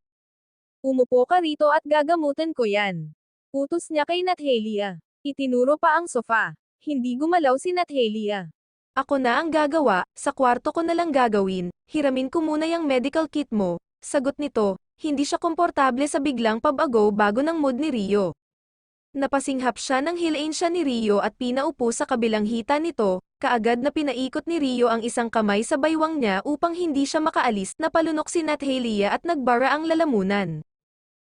Umupo ka rito at gagamutan ko yan. Utos niya kay Nathalia. Itinuro pa ang sofa. Hindi gumalaw si Nathalia. Ako na ang gagawa, sa kwarto ko na lang gagawin, hiramin ko muna yung medical kit mo. Sagot nito, hindi siya komportable sa biglang pabago bago ng mood ni Rio. Napasinghap siya ng hilain siya ni Rio at pinaupo sa kabilang hita nito, kaagad na pinaikot ni Rio ang isang kamay sa baywang niya upang hindi siya makaalis. Napalunok si Nathalia at nagbara ang lalamunan.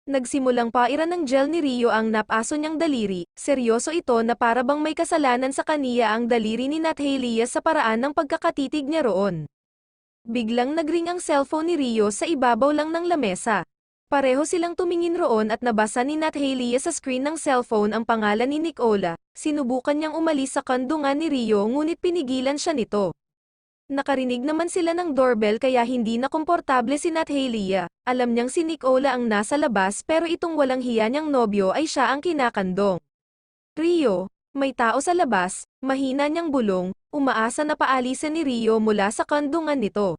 Nagsimulang pairan ng gel ni Rio ang napaso niyang daliri, seryoso ito na para bang may kasalanan sa kaniya ang daliri ni Nathalia sa paraan ng pagkakatitig niya roon. Biglang nagring ang cellphone ni Rio sa ibabaw lang ng lamesa. Pareho silang tumingin roon at nabasa ni Nathalia sa screen ng cellphone ang pangalan ni Nicola. Sinubukan niyang umalis sa kandungan ni Rio ngunit pinigilan siya nito. Nakarinig naman sila ng doorbell kaya hindi na komportable si Nathalia. Alam niyang si Nicola ang nasa labas pero itong walang hiya niyang nobyo ay siya ang kinakandong. Rio, may tao sa labas, mahina niyang bulong, umaasa na paalisan ni Rio mula sa kandungan nito.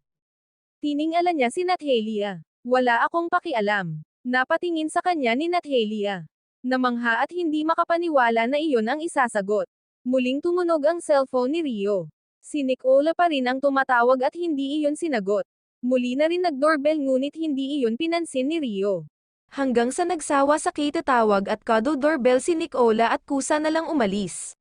Tiningala niya si Nathalia. Wala akong pakialam. Napatingin sa kanya ni Nathalia. Namangha at hindi makapaniwala na iyon ang isasagot. Muling tumunog ang cellphone ni Rio. Si Nicola pa rin ang tumatawag at hindi iyon sinagot. Muli na rin nag-doorbell ngunit hindi iyon pinansin ni Rio. Hanggang sa nagsawa sa kitatawag at kado-doorbell si Nicola at kusa na lang umalis.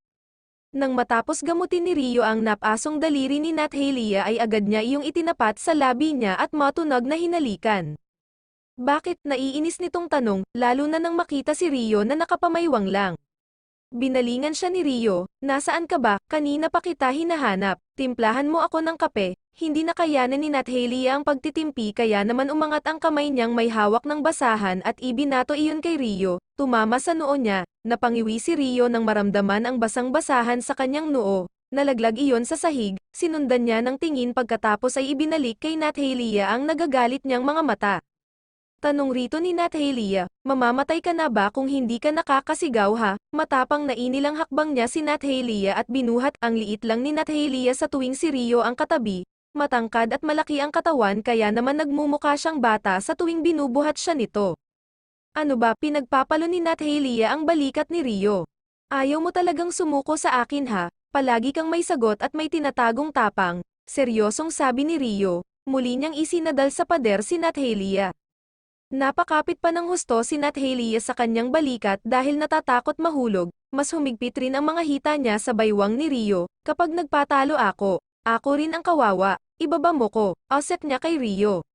Nang matapos gamutin ni Rio ang napasong daliri ni Nathalia ay agad niya iyong itinapat sa labi niya at matunog na hinalikan. Bakit naiinis nitong tanong, lalo na nang makita si Rio na nakapamaywang lang. Binalingan siya ni Rio, nasaan ka ba, kanina pa kita hinahanap, timplahan mo ako ng kape, hindi nakayanan ni Nat Hailey ang pagtitimpi kaya naman umangat ang kamay niyang may hawak ng basahan at ibinato iyon kay Rio, tumama sa noo niya, napangiwi si Rio nang maramdaman ang basang basahan sa kanyang noo, nalaglag iyon sa sahig, sinundan niya ng tingin pagkatapos ay ibinalik kay Nat Hailey ang nagagalit niyang mga mata. Tanong rito ni Nat Hailey, mamamatay ka na ba kung hindi ka nakakasigaw ha? Matapang na inilang hakbang niya si Nat Hailey at binuhat ang liit lang ni Nat Hailey sa tuwing si Rio ang katabi, matangkad at malaki ang katawan kaya naman nagmumukha siyang bata sa tuwing binubuhat siya nito. Ano ba pinagpapalo ni Nat Hailey ang balikat ni Rio? Ayaw mo talagang sumuko sa akin ha, palagi kang may sagot at may tinatagong tapang, seryosong sabi ni Rio, muli niyang isinadal sa pader si Nat Hailey. Napakapit pa ng husto si Nat Hailey sa kanyang balikat dahil natatakot mahulog, mas humigpit rin ang mga hita niya sa baywang ni Rio, kapag nagpatalo ako rin ang kawawa, ibaba mo ko, osep niya kay Rio.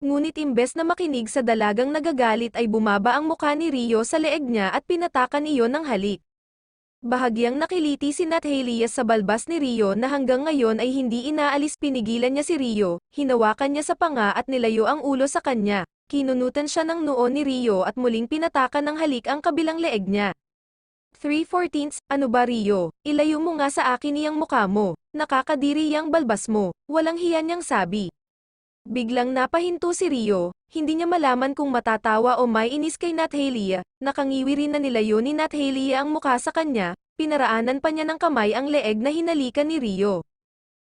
Ngunit imbes na makinig sa dalagang nagagalit ay bumaba ang mukha ni Rio sa leeg niya at pinatakan iyon ng halik. Bahagyang nakiliti si Nat Hailey sa balbas ni Rio na hanggang ngayon ay hindi inaalis pinigilan niya si Rio, hinawakan niya sa panga at nilayo ang ulo sa kanya. Kinunutan siya ng noo ni Rio at muling pinatakan ng halik ang kabilang leeg niya. 3/14, ano ba Rio, ilayo mo nga sa akin iyang mukha mo, nakakadiri yang balbas mo, walang hiya niyang sabi. Biglang napahinto si Rio, hindi niya malaman kung matatawa o may inis kay Nat Hailey, nakangiwi rin na nilayo ni Nat Hailey ang mukha sa kanya, pinaraanan pa niya ng kamay ang leeg na hinalikan ni Rio.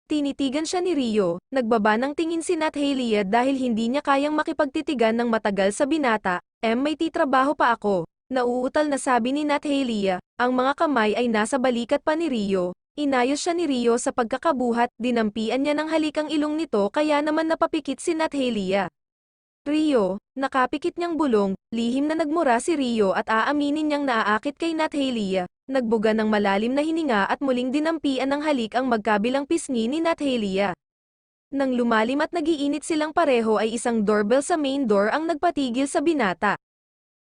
Tinitigan siya ni Rio, nagbaba ng tingin si Nat Hailey dahil hindi niya kayang makipagtitigan ng matagal sa binata, may titrabaho pa ako. Nauutal na sabi ni Nat Hailey, ang mga kamay ay nasa balikat pa ni Rio. Inayos siya ni Rio sa pagkakabuhat, dinampian niya ng halik ang ilong nito kaya naman napapikit si Nat Hailey. Rio, nakapikit niyang bulong, lihim na nagmura si Rio at aaminin niyang naaakit kay Nat Hailey. Nagbuga ng malalim na hininga at muling dinampian ng halik ang magkabilang pisngi ni Nat Hailey. Nang lumalim at nagiinit silang pareho ay isang doorbell sa main door ang nagpatigil sa binata.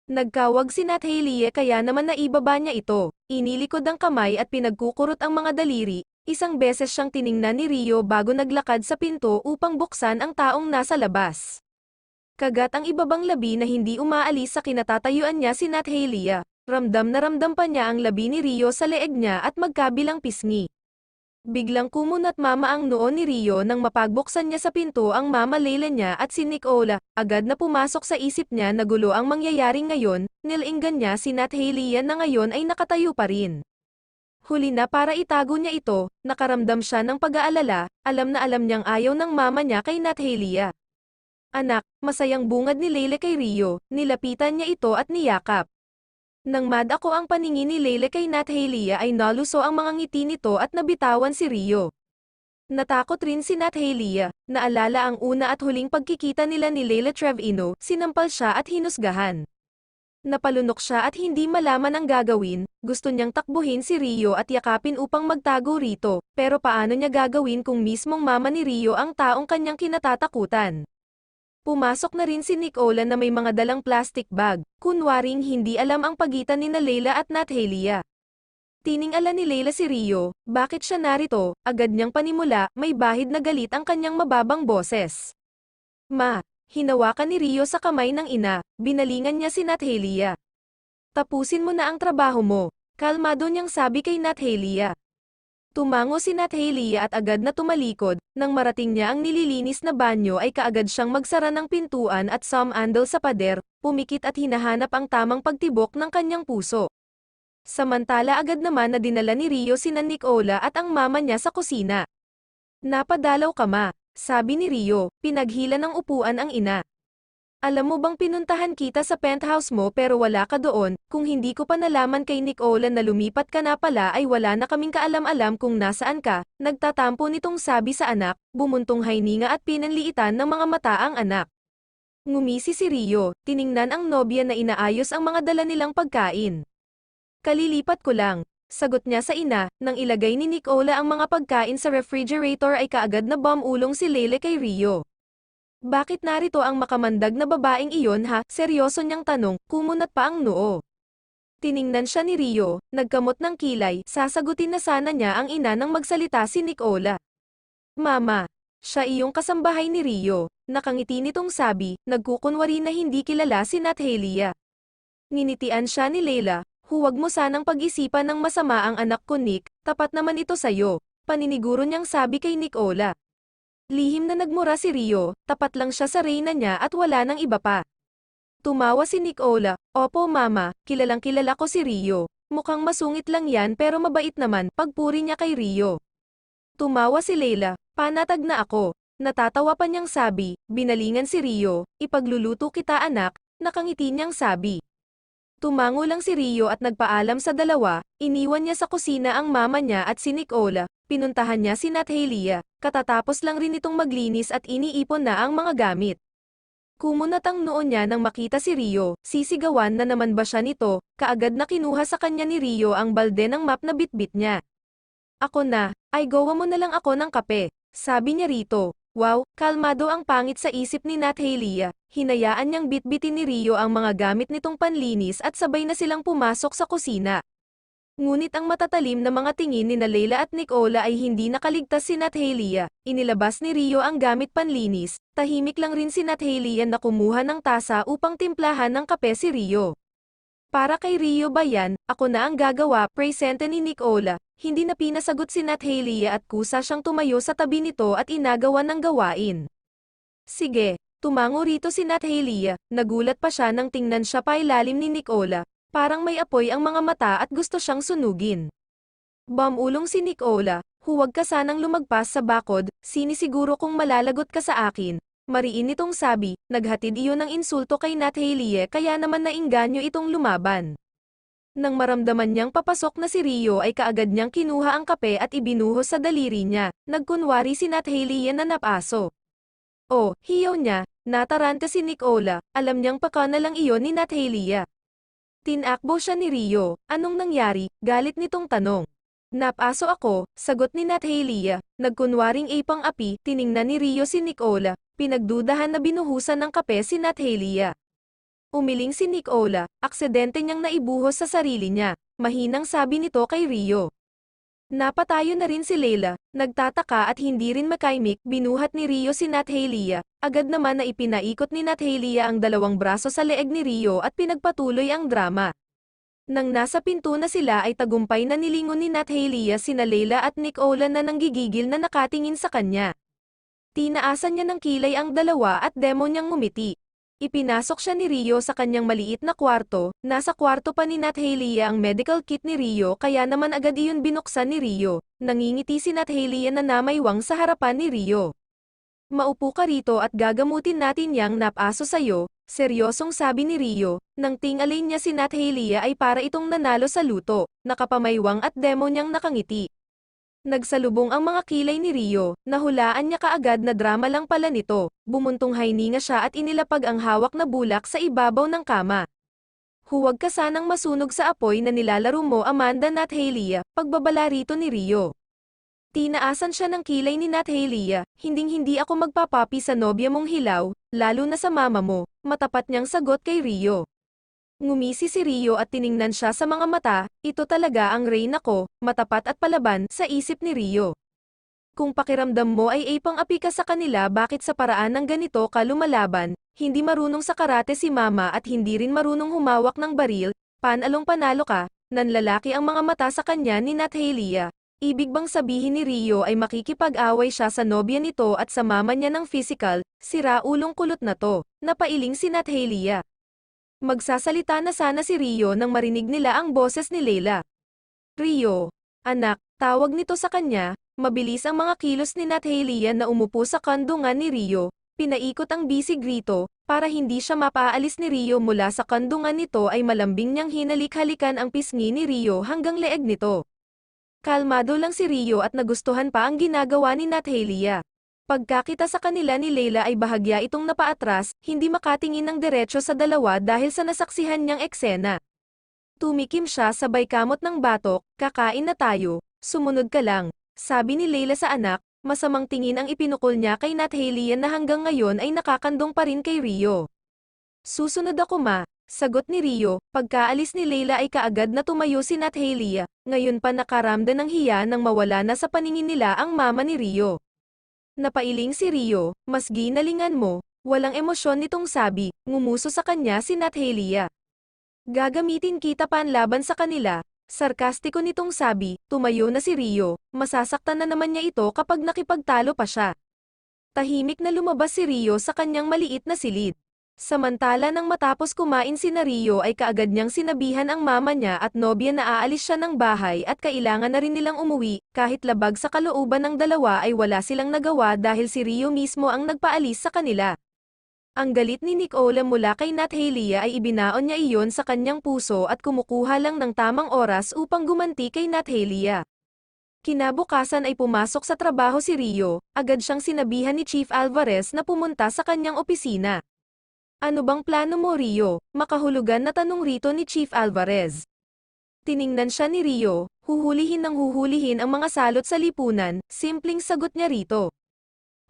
Nagkawag si Nat Hailey kaya naman naibaba niya ito, inilikod ang kamay at pinagkukurot ang mga daliri, isang beses siyang tiningnan ni Rio bago naglakad sa pinto upang buksan ang taong nasa labas. Kagat ang ibabang labi na hindi umaalis sa kinatatayuan niya si Nat Hailey. Ramdam na ramdam pa niya ang labi ni Rio sa leeg niya at magkabilang pisngi. Biglang kumunat mama ang noo ni Rio nang mapagbuksan niya sa pinto ang mama Leila niya at si Nicola, agad na pumasok sa isip niya na gulo ang mangyayari ngayon, nilinggan niya si Nat Hailey na ngayon ay nakatayo pa rin. Huli na para itago niya ito, nakaramdam siya ng pag-aalala, alam na alam niyang ayaw ng mama niya kay Nat Hailey. Anak, masayang bungad ni Leila kay Rio, nilapitan niya ito at niyakap. Nang madako ang paningin ni Leila kay Nat Hailey ay naluso ang mga ngiti nito at nabitawan si Rio. Natakot rin si Nat Hailey, naalala ang una at huling pagkikita nila ni Leila Trevino, sinampal siya at hinusgahan. Napalunok siya at hindi malaman ang gagawin, gusto niyang takbuhin si Rio at yakapin upang magtago rito, pero paano niya gagawin kung mismong mama ni Rio ang taong kanyang kinatatakutan? Pumasok na rin si Nicola na may mga dalang plastic bag, kunwaring hindi alam ang pagitan ni Leila at Nat Hailey. Tiningala ni Leila si Rio, bakit siya narito, agad niyang panimula, may bahid na galit ang kanyang mababang boses. Ma, hinawakan ni Rio sa kamay ng ina, binalingan niya si Nat Hailey. Tapusin mo na ang trabaho mo, kalmado niyang sabi kay Nat Hailey. Tumango si Nat Hailey at agad na tumalikod, nang marating niya ang nililinis na banyo ay kaagad siyang magsara ng pintuan at sumandal sa pader, pumikit at hinahanap ang tamang pagtibok ng kanyang puso. Samantala agad naman na dinala ni Rio sina Nicola at ang mama niya sa kusina. Napadalaw ka ma, sabi ni Rio, pinaghila ng upuan ang ina. Alam mo bang pinuntahan kita sa penthouse mo pero wala ka doon, kung hindi ko pa nalaman kay Nicola na lumipat ka na pala ay wala na kaming kaalam-alam kung nasaan ka, nagtatampo nitong sabi sa anak, bumuntong hininga at pinanliitan ng mga mata ang anak. Ngumisi si Rio, tiningnan ang nobya na inaayos ang mga dala nilang pagkain. Kalilipat ko lang, sagot niya sa ina, nang ilagay ni Nicola ang mga pagkain sa refrigerator ay kaagad na bumulong si Leila kay Rio. Bakit narito ang makamandag na babaeng iyon ha? Seryoso niyang tanong, kumunat pa ang noo. Tiningnan siya ni Rio, nagkamot ng kilay, sasagutin na sana niya ang ina nang magsalita si Nicola. Mama, siya iyong kasambahay ni Rio, nakangiti nitong sabi, nagkukunwari na hindi kilala si Nathalia. Nginitian siya ni Leila, huwag mo sanang pag-isipan ng masama ang anak ko Nick, tapat naman ito sayo, paniniguro niyang sabi kay Nicola. Lihim na nagmura si Rio, tapat lang siya sa reyna niya at wala nang iba pa. Tumawa si Nicola, opo mama, kilalang kilala ko si Rio, mukhang masungit lang yan pero mabait naman, pagpuri niya kay Rio. Tumawa si Leila, panatag na ako, natatawa pa niyang sabi, binalingan si Rio, ipagluluto kita anak, nakangiti niyang sabi. Tumango lang si Rio at nagpaalam sa dalawa, iniwan niya sa kusina ang mama niya at si Nicola, pinuntahan niya si Nathalia, katatapos lang rin itong maglinis at iniipon na ang mga gamit. Kumunat ang noo niya nang makita si Rio, sisigawan na naman ba siya nito, kaagad na kinuha sa kanya ni Rio ang balde ng map na bitbit niya. Ako na, ay gawa mo na lang ako ng kape, sabi niya rito. Wow, kalmado ang pangit sa isip ni Nathalia, hinayaan niyang bitbitin ni Rio ang mga gamit nitong panlinis at sabay na silang pumasok sa kusina. Ngunit ang matatalim na mga tingin ni Leila at Nicola ay hindi nakaligtas si Nathalia, inilabas ni Rio ang gamit panlinis, tahimik lang rin si Nathalia na kumuha ng tasa upang timplahan ng kape si Rio. Para kay Rio ba yan, ako na ang gagawa, presente ni Nicola, hindi na pinasagot si Nathalia at kusa siyang tumayo sa tabi nito at inagawan ng gawain. Sige, tumango rito si Nathalia, nagulat pa siya nang tingnan siya pa ilalim ni Nicola. Parang may apoy ang mga mata at gusto siyang sunugin. Bamulong si Nicola, huwag ka sanang lumagpas sa bakod, sinisiguro kung malalagot ka sa akin. Mariin nitong sabi, naghatid iyon ng insulto kay Nathalia kaya naman nainganyo itong lumaban. Nang maramdaman niyang papasok na si Rio ay kaagad niyang kinuha ang kape at ibinuhos sa daliri niya, nagkunwari si Nathalia na napaso. Oh, hiyaw niya, nataranta si Nicola, alam niyang paka na lang iyon ni Nathalia. Tinakbo siya ni Rio, anong nangyari, galit nitong tanong. Napaso ako, sagot ni Nathalia, nagkunwaring ipang api, tiningnan ni Rio si Nicola, pinagdudahan na binuhusan ng kape si Nathalia. Umiling si Nicola, aksidente niyang naibuhos sa sarili niya, mahinang sabi nito kay Rio. Napatayo na rin si Leila, nagtataka at hindi rin makaimik, binuhat ni Rio si Nathalia, agad naman na ipinaikot ni Nathalia ang dalawang braso sa leeg ni Rio at pinagpatuloy ang drama. Nang nasa pinto na sila ay tagumpay na nilingon ni Nathalia sina Leila at Nicola na nanggigigil na nakatingin sa kanya. Tinaasan niya ng kilay ang dalawa at demo niyang ngumiti. Ipinasok siya ni Rio sa kanyang maliit na kwarto, nasa kwarto pa ni Nathalia ang medical kit ni Rio kaya naman agad iyon binuksan ni Rio, nangingiti si Nathalia na namaywang sa harapan ni Rio. Maupo ka rito at gagamutin natin yang napaso sayo, seryosong sabi ni Rio, nang tingalin niya si Nathalia ay para itong nanalo sa luto, nakapamaywang at demo niyang nakangiti. Nagsalubong ang mga kilay ni Rio, nahulaan niya kaagad na drama lang pala nito, bumuntong hininga siya at inilapag ang hawak na bulak sa ibabaw ng kama. Huwag ka sanang masunog sa apoy na nilalaro mo Amanda Nathalia, pagbabala rito ni Rio. Tinaasan siya ng kilay ni Nathalia, hinding-hindi ako magpapapi sa nobya mong hilaw, lalo na sa mama mo, matapat niyang sagot kay Rio. Ngumisi si Rio at tiningnan siya sa mga mata, ito talaga ang reyna ko, matapat at palaban, sa isip ni Rio. Kung pakiramdam mo ay ipang api ka sa kanila bakit sa paraan ng ganito ka lumalaban, hindi marunong sa karate si mama at hindi rin marunong humawak ng baril, panalong panalo ka, nanlalaki ang mga mata sa kanya ni Nathalia. Ibig bang sabihin ni Rio ay makikipag-away siya sa nobya nito at sa mama niya ng physical, sira ulong kulot na to, napailing si Nathalia. Magsasalita na sana si Rio nang marinig nila ang boses ni Leila. Rio, anak, tawag nito sa kanya, mabilis ang mga kilos ni Nathalia na umupo sa kandungan ni Rio, pinaikot ang bisig rito, para hindi siya mapaalis ni Rio mula sa kandungan nito ay malambing niyang hinalik-halikan ang pisngi ni Rio hanggang leeg nito. Kalmado lang si Rio at nagustuhan pa ang ginagawa ni Nathalia. Pagkakita sa kanila ni Leila ay bahagya itong napaatras, hindi makatingin ng diretso sa dalawa dahil sa nasaksihan niyang eksena. Tumikim siya sabay kamot ng batok, kakain na tayo, sumunod ka lang, sabi ni Leila sa anak, masamang tingin ang ipinukol niya kay Nathalia na hanggang ngayon ay nakakandong pa rin kay Rio. Susunod ako ma, Sagot ni Rio, pagkaalis ni Layla ay kaagad na tumayo si Natalia, ngayon pa nakaramdam ng hiya nang mawala na sa paningin nila ang mama ni Rio. Napailing si Rio, mas ginalingan mo, walang emosyon nitong sabi, ngumuso sa kanya si Natalia. Gagamitin kita panlaban sa kanila, sarkastiko nitong sabi, tumayo na si Rio, masasaktan na naman niya ito kapag nakipagtalo pa siya. Tahimik na lumabas si Rio sa kanyang maliit na silid. Samantala nang matapos kumain si Rio ay kaagad niyang sinabihan ang mama niya at nobya na aalis siya ng bahay at kailangan na rin nilang umuwi, kahit labag sa kalooban ng dalawa ay wala silang nagawa dahil si Rio mismo ang nagpaalis sa kanila. Ang galit ni Nicola mula kay Natalia ay ibinaon niya iyon sa kanyang puso at kumukuha lang ng tamang oras upang gumanti kay Natalia. Kinabukasan ay pumasok sa trabaho si Rio, agad siyang sinabihan ni Chief Alvarez na pumunta sa kanyang opisina. Ano bang plano mo Rio? Makahulugan na tanong rito ni Chief Alvarez. Tiningnan siya ni Rio, huhulihin ang mga salot sa lipunan, simpleng sagot niya rito.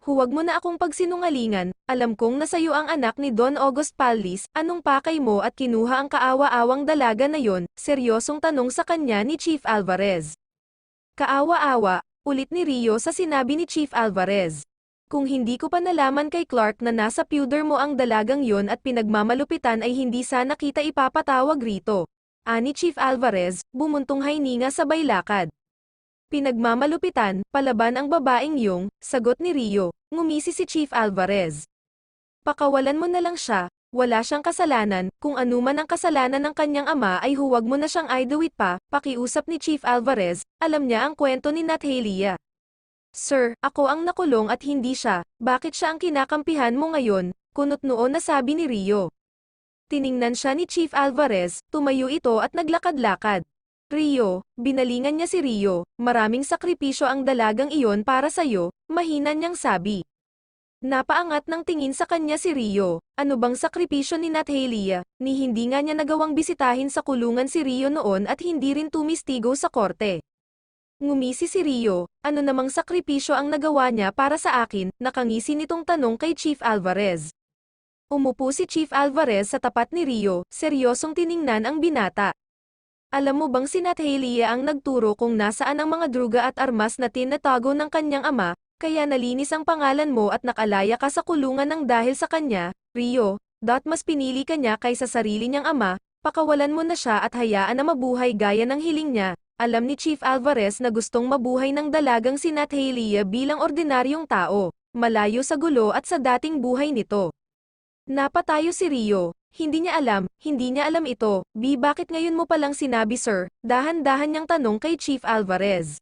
Huwag mo na akong pagsinungalingan, alam kong nasayo ang anak ni Don August Pallis, anong pakay mo at kinuha ang kaawa-awang dalaga na yon, seryosong tanong sa kanya ni Chief Alvarez. Kaawa-awa, ulit ni Rio sa sinabi ni Chief Alvarez. Kung hindi ko pa nalaman kay Clark na nasa pewder mo ang dalagang yon at pinagmamalupitan ay hindi sana kita ipapatawag rito. Ani Chief Alvarez, bumuntong hininga sabay lakad. Pinagmamalupitan, palaban ang babaeng yung, sagot ni Rio, ngumisi si Chief Alvarez. Pakawalan mo na lang siya, wala siyang kasalanan, kung anuman ang kasalanan ng kanyang ama ay huwag mo na siyang idawit pa, pakiusap ni Chief Alvarez, alam niya ang kwento ni Natalia. Sir, ako ang nakulong at hindi siya, bakit siya ang kinakampihan mo ngayon? Kunot noon na sabi ni Rio. Tiningnan siya ni Chief Alvarez, tumayo ito at naglakad-lakad. Rio, binalingan niya si Rio, maraming sakripisyo ang dalagang iyon para sa'yo, mahina niyang sabi. Napaangat ng tingin sa kanya si Rio, ano bang sakripisyo ni Natalia, ni hindi nga niya nagawang bisitahin sa kulungan si Rio noon at hindi rin tumistigo sa korte. Ngumisi si Rio, ano namang sakripisyo ang nagawa niya para sa akin, nakangisi nitong tanong kay Chief Alvarez. Umupo si Chief Alvarez sa tapat ni Rio, seryosong tiningnan ang binata. Alam mo bang si Natalia ang nagturo kung nasaan ang mga druga at armas na tinatago ng kanyang ama, kaya nalinis ang pangalan mo at nakalaya ka sa kulungan ng dahil sa kanya, Rio, mas pinili ka niya kaysa sarili niyang ama, pakawalan mo na siya at hayaan na mabuhay gaya ng hiling niya. Alam ni Chief Alvarez na gustong mabuhay ng dalagang si Natalia bilang ordinaryong tao, malayo sa gulo at sa dating buhay nito. Napatayo si Rio, hindi niya alam ito, bakit ngayon mo palang sinabi sir, dahan-dahan niyang tanong kay Chief Alvarez.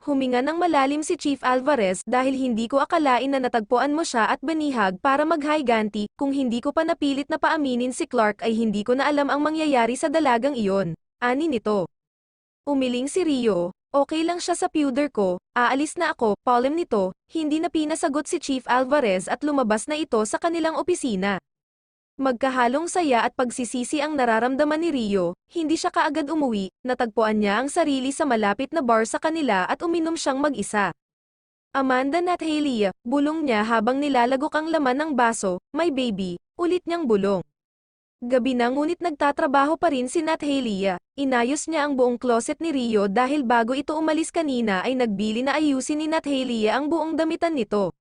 Huminga ng malalim si Chief Alvarez dahil hindi ko akalain na natagpuan mo siya at banihag para maghayganti, kung hindi ko pa napilit na paaminin si Clark ay hindi ko na alam ang mangyayari sa dalagang iyon, ani nito. Umiling si Rio, okay lang siya sa pewder ko, aalis na ako, palem nito, hindi na pinasagot si Chief Alvarez at lumabas na ito sa kanilang opisina. Magkahalong saya at pagsisisi ang nararamdaman ni Rio, hindi siya kaagad umuwi, natagpuan niya ang sarili sa malapit na bar sa kanila at uminom siyang mag-isa. Amanda Natalia, bulong niya habang nilalagok ang laman ng baso, my baby, ulit niyang bulong. Gabi na ngunit nagtatrabaho pa rin si Natalia, inayos niya ang buong closet ni Rio dahil bago ito umalis kanina ay nagbili na ayusin ni Natalia ang buong damitan nito.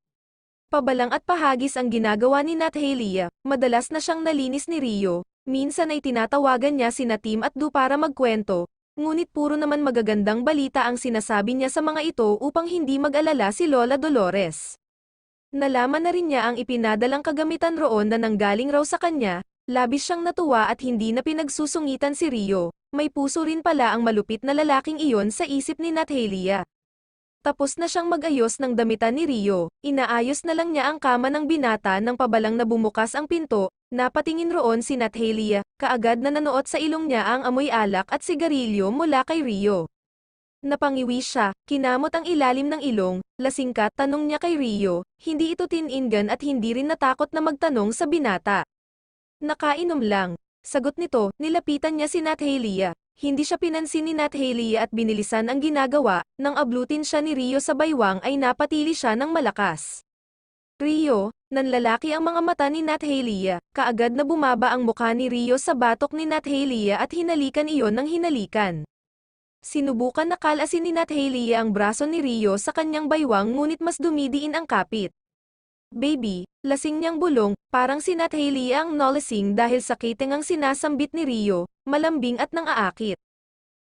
Pabalang at pahagis ang ginagawa ni Natalia, madalas na siyang nalinis ni Rio, minsan ay tinatawagan niya sina Tim at Du para magkwento, ngunit puro naman magagandang balita ang sinasabi niya sa mga ito upang hindi mag-alala si Lola Dolores. Nalaman na rin niya ang ipinadalang kagamitan roon na nanggaling raw sa kanya. Labis siyang natuwa at hindi na pinagsusungitan si Rio, may puso rin pala ang malupit na lalaking iyon sa isip ni Natalia. Tapos na siyang mag-ayos ng damitan ni Rio, inaayos na lang niya ang kama ng binata nang pabalang na bumukas ang pinto, napatingin roon si Natalia, kaagad na nanuot sa ilong niya ang amoy alak at sigarilyo mula kay Rio. Napangiwi siya, kinamot ang ilalim ng ilong, lasing ka, tanong niya kay Rio, hindi ito tiningan at hindi rin natakot na magtanong sa binata. Nakainom lang. Sagot nito, nilapitan niya si Natalia. Hindi siya pinansin ni Natalia at binilisan ang ginagawa, nang ablutin siya ni Rio sa baywang ay napatili siya ng malakas. Rio, Nanlalaki ang mga mata ni Nathalia, kaagad na bumaba ang mukha ni Rio sa batok ni Nathalia at hinalikan iyon ng hinalikan. Sinubukan na kalasin ni Nathalia ang braso ni Rio sa kanyang baywang ngunit mas dumidiin ang kapit. Baby, lasing niyang bulong, parang si Nathalia ang nolasing dahil sa kitingang sinasambit ni Rio, malambing at nang aakit.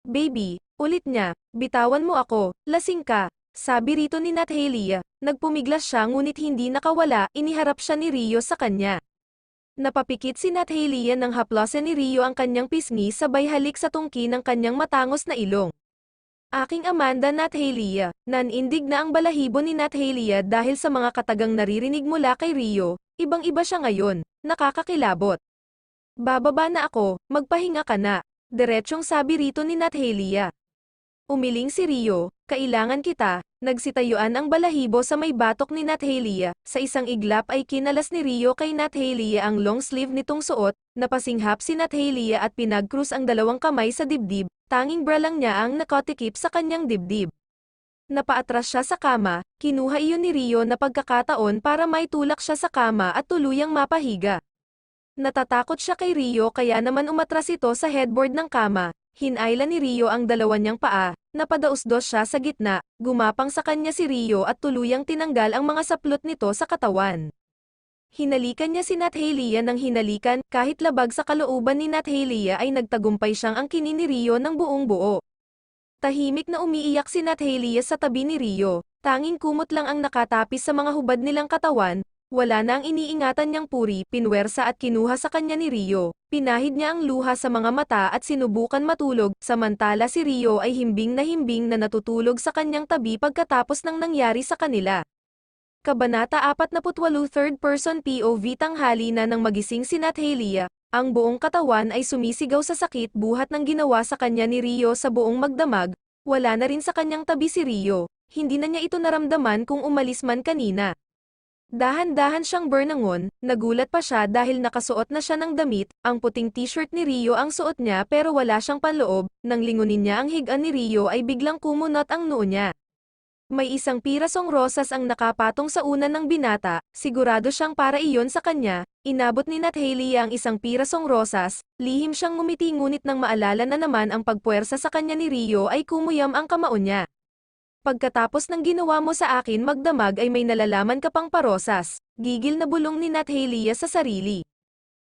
Baby, ulit niya, bitawan mo ako, lasing ka. Sabi rito ni Nathalia, nagpumiglas siya ngunit hindi nakawala, iniharap siya ni Rio sa kanya. Napapikit si Nathalia nang haplasan ni Rio ang kanyang pisngi sabay halik sa tungki ng kanyang matangos na ilong. Aking Amanda Nathalia, nanindig na ang balahibo ni Nathalia dahil sa mga katagang naririnig mula kay Rio, ibang-iba siya ngayon, nakakakilabot. Bababa na ako, magpahinga ka na, diretsyong sabi rito ni Nathalia. Umiling si Rio, kailangan kita, nagsitayuan ang balahibo sa may batok ni Nathalia, sa isang iglap ay kinalas ni Rio kay Nathalia ang long sleeve nitong suot, napasinghap si Nathalia at pinagkrus ang dalawang kamay sa dibdib, tanging bra lang niya ang nakatikip sa kanyang dibdib. Napaatras siya sa kama, kinuha iyon ni Rio na pagkakataon para maitulak siya sa kama at tuluyang mapahiga. Natatakot siya kay Rio kaya naman umatras ito sa headboard ng kama, hinayla ni Rio ang dalawa niyang paa, napadausdos siya sa gitna, gumapang sa kanya si Rio at tuluyang tinanggal ang mga saplot nito sa katawan. Hinalikan niya si Nathalia ng hinalikan, kahit labag sa kalooban ni Nathalia ay nagtagumpay siyang angkinin ni Rio ng buong buo. Tahimik na umiiyak si Nathalia sa tabi ni Rio, tanging kumot lang ang nakatapis sa mga hubad nilang katawan, wala na ang iniingatan niyang puri, pinwersa at kinuha sa kanya ni Rio, pinahid niya ang luha sa mga mata at sinubukan matulog, samantala si Rio ay himbing na natutulog sa kanyang tabi pagkatapos ng nangyari sa kanila. Kabanata 48 Third Person POV tanghali na nang magising si Nathalia, ang buong katawan ay sumisigaw sa sakit buhat ng ginawa sa kanya ni Rio sa buong magdamag, wala na rin sa kanyang tabi si Rio, hindi na niya ito naramdaman kung umalis man kanina. Dahan-dahan siyang burnangon, nagulat pa siya dahil nakasuot na siya ng damit, ang puting t-shirt ni Rio ang suot niya pero wala siyang panloob, nang lingunin niya ang higaan ni Rio ay biglang kumunot ang noo niya. May isang pirasong rosas ang nakapatong sa unan ng binata, sigurado siyang para iyon sa kanya, inabot ni Nathalia ang isang pirasong rosas, lihim siyang ngumiti ngunit nang maalala na naman ang pagpuwersa sa kanya ni Rio ay kumuyam ang kamao niya. Pagkatapos ng ginawa mo sa akin magdamag ay may nalalaman ka pang parosas, gigil na bulong ni Nathalia sa sarili.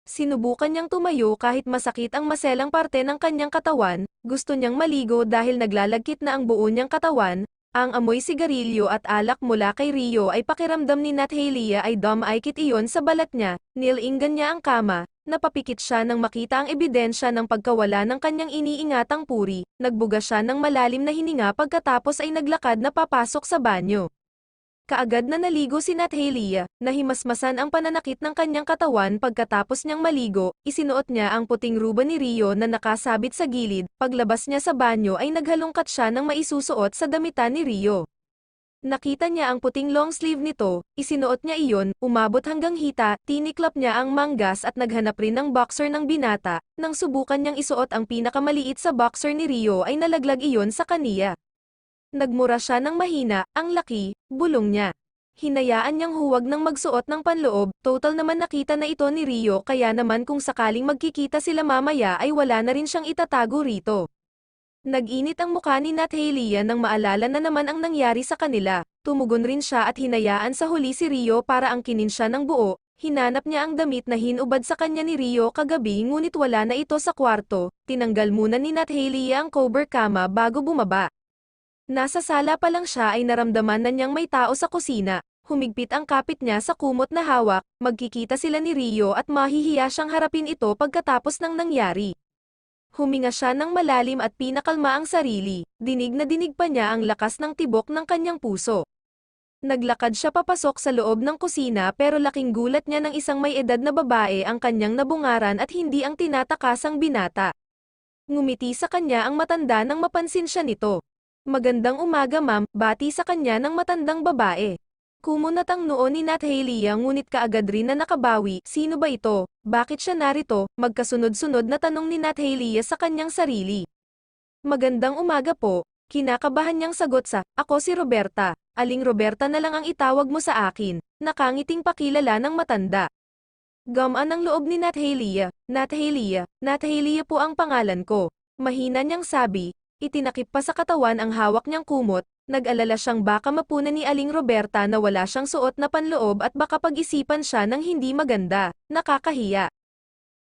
Sinubukan niyang tumayo kahit masakit ang maselang parte ng kanyang katawan, gusto niyang maligo dahil naglalagkit na ang buo niyang katawan, ang amoy sigarilyo at alak mula kay Rio ay pakiramdam ni Nathalia ay dumaikit iyon sa balat niya, nilinggan niya ang kama, napapikit siya nang makita ang ebidensya ng pagkawala ng kanyang iniingatang puri, nagbuga siya ng malalim na hininga pagkatapos ay naglakad na papasok sa banyo. Kaagad na naligo si Nathalia, nahimasmasan ang pananakit ng kanyang katawan pagkatapos niyang maligo, isinuot niya ang puting ruba ni Rio na nakasabit sa gilid, paglabas niya sa banyo ay naghalongkat siya ng maisusuot sa damitan ni Rio. Nakita niya ang puting long sleeve nito, isinuot niya iyon, umabot hanggang hita, tiniklap niya ang manggas at naghanap rin ng boxer ng binata, nang subukan niyang isuot ang pinakamaliit sa boxer ni Rio ay nalaglag iyon sa kaniya. Nagmura siya ng mahina, ang laki, bulong niya. Hinayaan niyang huwag nang magsuot ng panloob, total naman nakita na ito ni Rio kaya naman kung sakaling magkikita sila mamaya ay wala na rin siyang itatago rito. Nag-init ang mukha ni Nathalia nang maalala na naman ang nangyari sa kanila, tumugon rin siya at hinayaan sa huli si Rio para angkinin siya ng buo, hinanap niya ang damit na hinubad sa kanya ni Rio kagabi ngunit wala na ito sa kwarto, tinanggal muna ni Nathalia ang cover kama bago bumaba. Nasa sala pa lang siya ay naramdaman na niyang may tao sa kusina, humigpit ang kapit niya sa kumot na hawak, magkikita sila ni Rio at mahihiya siyang harapin ito pagkatapos ng nangyari. Huminga siya ng malalim at pinakalma ang sarili, dinig na dinig pa niya ang lakas ng tibok ng kanyang puso. Naglakad siya papasok sa loob ng kusina pero laking gulat niya ng isang may edad na babae ang kanyang nabungaran at hindi ang tinatakasang binata. Ngumiti sa kanya ang matanda nang mapansin siya nito. Magandang umaga ma'am, bati sa kanya ng matandang babae. Kumunat ang noo ni Nathalia ngunit kaagad rin na nakabawi, sino ba ito, bakit siya narito, magkasunod-sunod na tanong ni Nathalia sa kanyang sarili. Magandang umaga po, Kinakabahan niyang sagot sa, "Ako si Roberta." "Aling Roberta na lang ang itawag mo sa akin." Nakangiting pakilala ng matanda. Gamaan ang loob ni Nathalia. Nathalia po ang pangalan ko." Mahina niyang sabi, itinakip pa sa katawan ang hawak niyang kumot, nag-alala siyang baka mapunan ni Aling Roberta na wala siyang suot na panloob at baka pag-isipan siya ng hindi maganda, nakakahiya.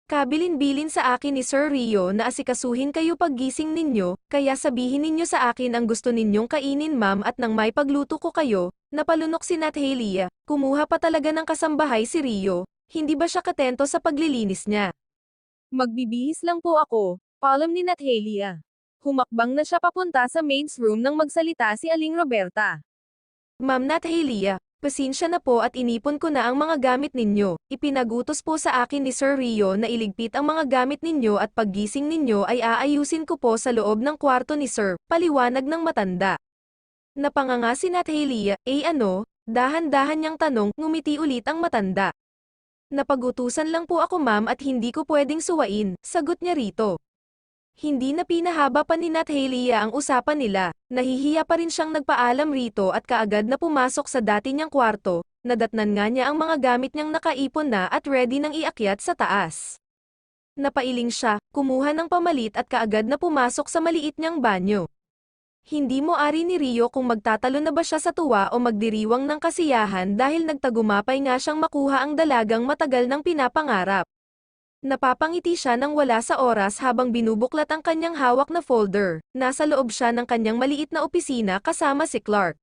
"Kabilin-bilin sa akin ni Sir Rio na asikasuhin kayo paggising ninyo, kaya sabihin ninyo sa akin ang gusto ninyong kainin ma'am at nang may pagluto ko kayo." Napalunok si Nathalia, kumuha pa talaga ng kasambahay si Rio, hindi ba siya katento sa paglilinis niya? Magbibihis lang po ako, paalam ni Nathalia. Humakbang na siya papunta sa maid's room nang magsalita si Aling Roberta. "Ma'am Nathalia, pasensya na po at inipon ko na ang mga gamit ninyo. Ipinagutos po sa akin ni Sir Rio na iligpit ang mga gamit ninyo at paggising ninyo ay aayusin ko po sa loob ng kwarto ni Sir," paliwanag ng matanda. Napanganga si Nathalia, ano? Dahan-dahan niyang tanong, ngumiti ulit ang matanda. "Napagutusan lang po ako ma'am at hindi ko pwedeng suwain," sagot niya rito. Hindi na pinahaba pa ni Nathalia ang usapan nila, nahihiya pa rin siyang nagpaalam rito at kaagad na pumasok sa dati niyang kwarto, nadatnan nga niya ang mga gamit niyang nakaipon na at ready nang iakyat sa taas. Napailing siya, kumuha ng pamalit at kaagad na pumasok sa maliit niyang banyo. Hindi mo ari ni Rio kung magtatalo na ba siya sa tuwa o magdiriwang ng kasiyahan dahil nagtagumapay nga siyang makuha ang dalagang matagal nang pinapangarap. Napapangiti siya nang wala sa oras habang binubuklat ang kanyang hawak na folder. Nasa loob siya ng kanyang maliit na opisina kasama si Clark.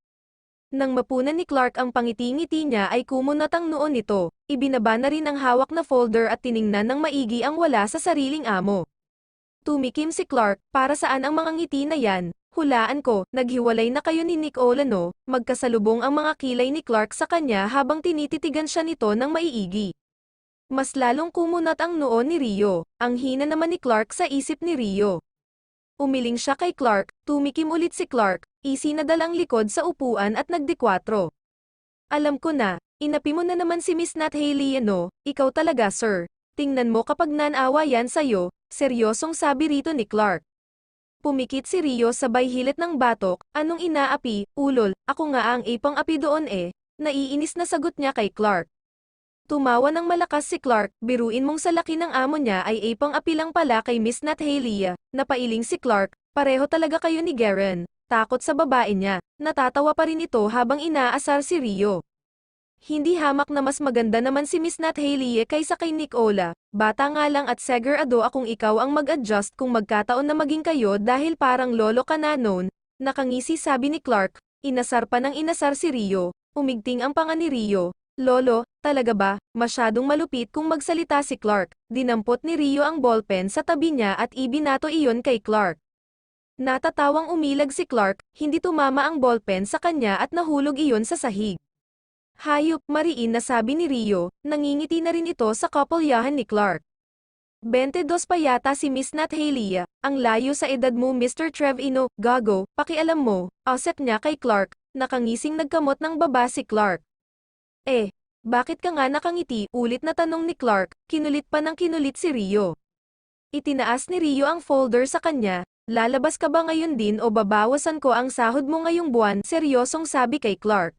Nang mapunan ni Clark ang pangiti-ngiti niya ay kumunat ang noon nito, ibinaba na rin ang hawak na folder at tiningnan ng maigi ang wala sa sariling amo. Tumikim si Clark, "Para saan ang mga ngiti na yan? Hulaan ko, naghiwalay na kayo ni Nicola no?" Magkasalubong ang mga kilay ni Clark sa kanya habang tinititigan siya nito ng maiigi. Mas lalong kumunat ang noo ni Rio, ang hina naman ni Clark sa isip ni Rio. Umiling siya kay Clark, tumikim ulit si Clark, isinadal ang likod sa upuan at nagdikwatro. "Alam ko na, inapi mo na naman si Miss Nathalia no, ikaw talaga sir. Tingnan mo kapag nanawa yan sa'yo," seryosong sabi rito ni Clark. Pumikit si Rio sabay hilit ng batok, "Anong inaapi, ulol, ako nga ang ipang api doon eh." Naiinis na sagot niya kay Clark. Tumawa ng malakas si Clark, "Biruin mong sa laki ng amo niya ay ipang api lang pala kay Miss Nathalia." Napailing si Clark, "Pareho talaga kayo ni Garen." Takot sa babae niya, natatawa pa rin ito habang inaasar si Rio. Hindi hamak na mas maganda naman si Miss Nathalia kaysa kay Nicola. "Bata nga lang at segurado akong ikaw ang mag-adjust kung magkataon na maging kayo dahil parang lolo ka na noon." Nakangisi sabi ni Clark, inasar pa ng inasar si Rio, umigting ang panga ni Rio. "Lolo, talaga ba? Masyadong malupit kung magsalita si Clark." Dinampot ni Rio ang ballpen sa tabi niya at ibinato iyon kay Clark. Natatawang umilag si Clark, hindi tumama ang ballpen sa kanya at nahulog iyon sa sahig. "Hayop," mariin na sabi ni Rio, nangingiti na rin ito sa kapolyahan ni Clark. 22 pa yata si Miss Nathalia, "Ang layo sa edad mo Mr. Trevino, gago, pakialam mo," asset niya kay Clark, nakangising nagkamot ng baba si Clark. Bakit ka nga nakangiti?" Ulit na tanong ni Clark, kinulit pa ng kinulit si Rio. Itinaas ni Rio ang folder sa kanya, "Lalabas ka ba ngayon din o babawasan ko ang sahod mo ngayong buwan?" Seryosong sabi kay Clark.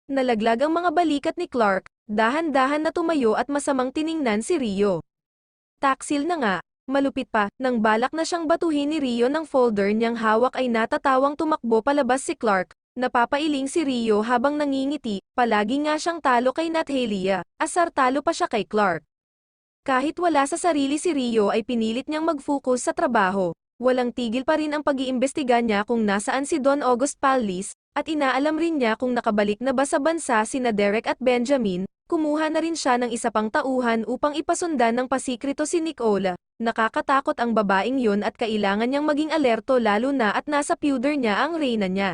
Nalaglag ang mga balikat ni Clark, dahan-dahan na tumayo at masamang tiningnan si Rio. Taksil na nga, malupit pa, nang balak na siyang batuhin ni Rio ng folder niyang hawak ay natatawang tumakbo palabas si Clark. Napapailing si Rio habang nangingiti, palagi nga siyang talo kay Nathalia, asar talo pa siya kay Clark. Kahit wala sa sarili si Rio ay pinilit niyang mag-focus sa trabaho. Walang tigil pa rin ang pag-iimbestiga niya kung nasaan si Don August Pallis, at inaalam rin niya kung nakabalik na ba sa bansa sina Derek at Benjamin. Kumuha na rin siya ng isa pang tauhan upang ipasundan ng pasikrito si Nicola. Nakakatakot ang babaeng yun at kailangan niyang maging alerto lalo na at nasa pewder niya ang reyna niya.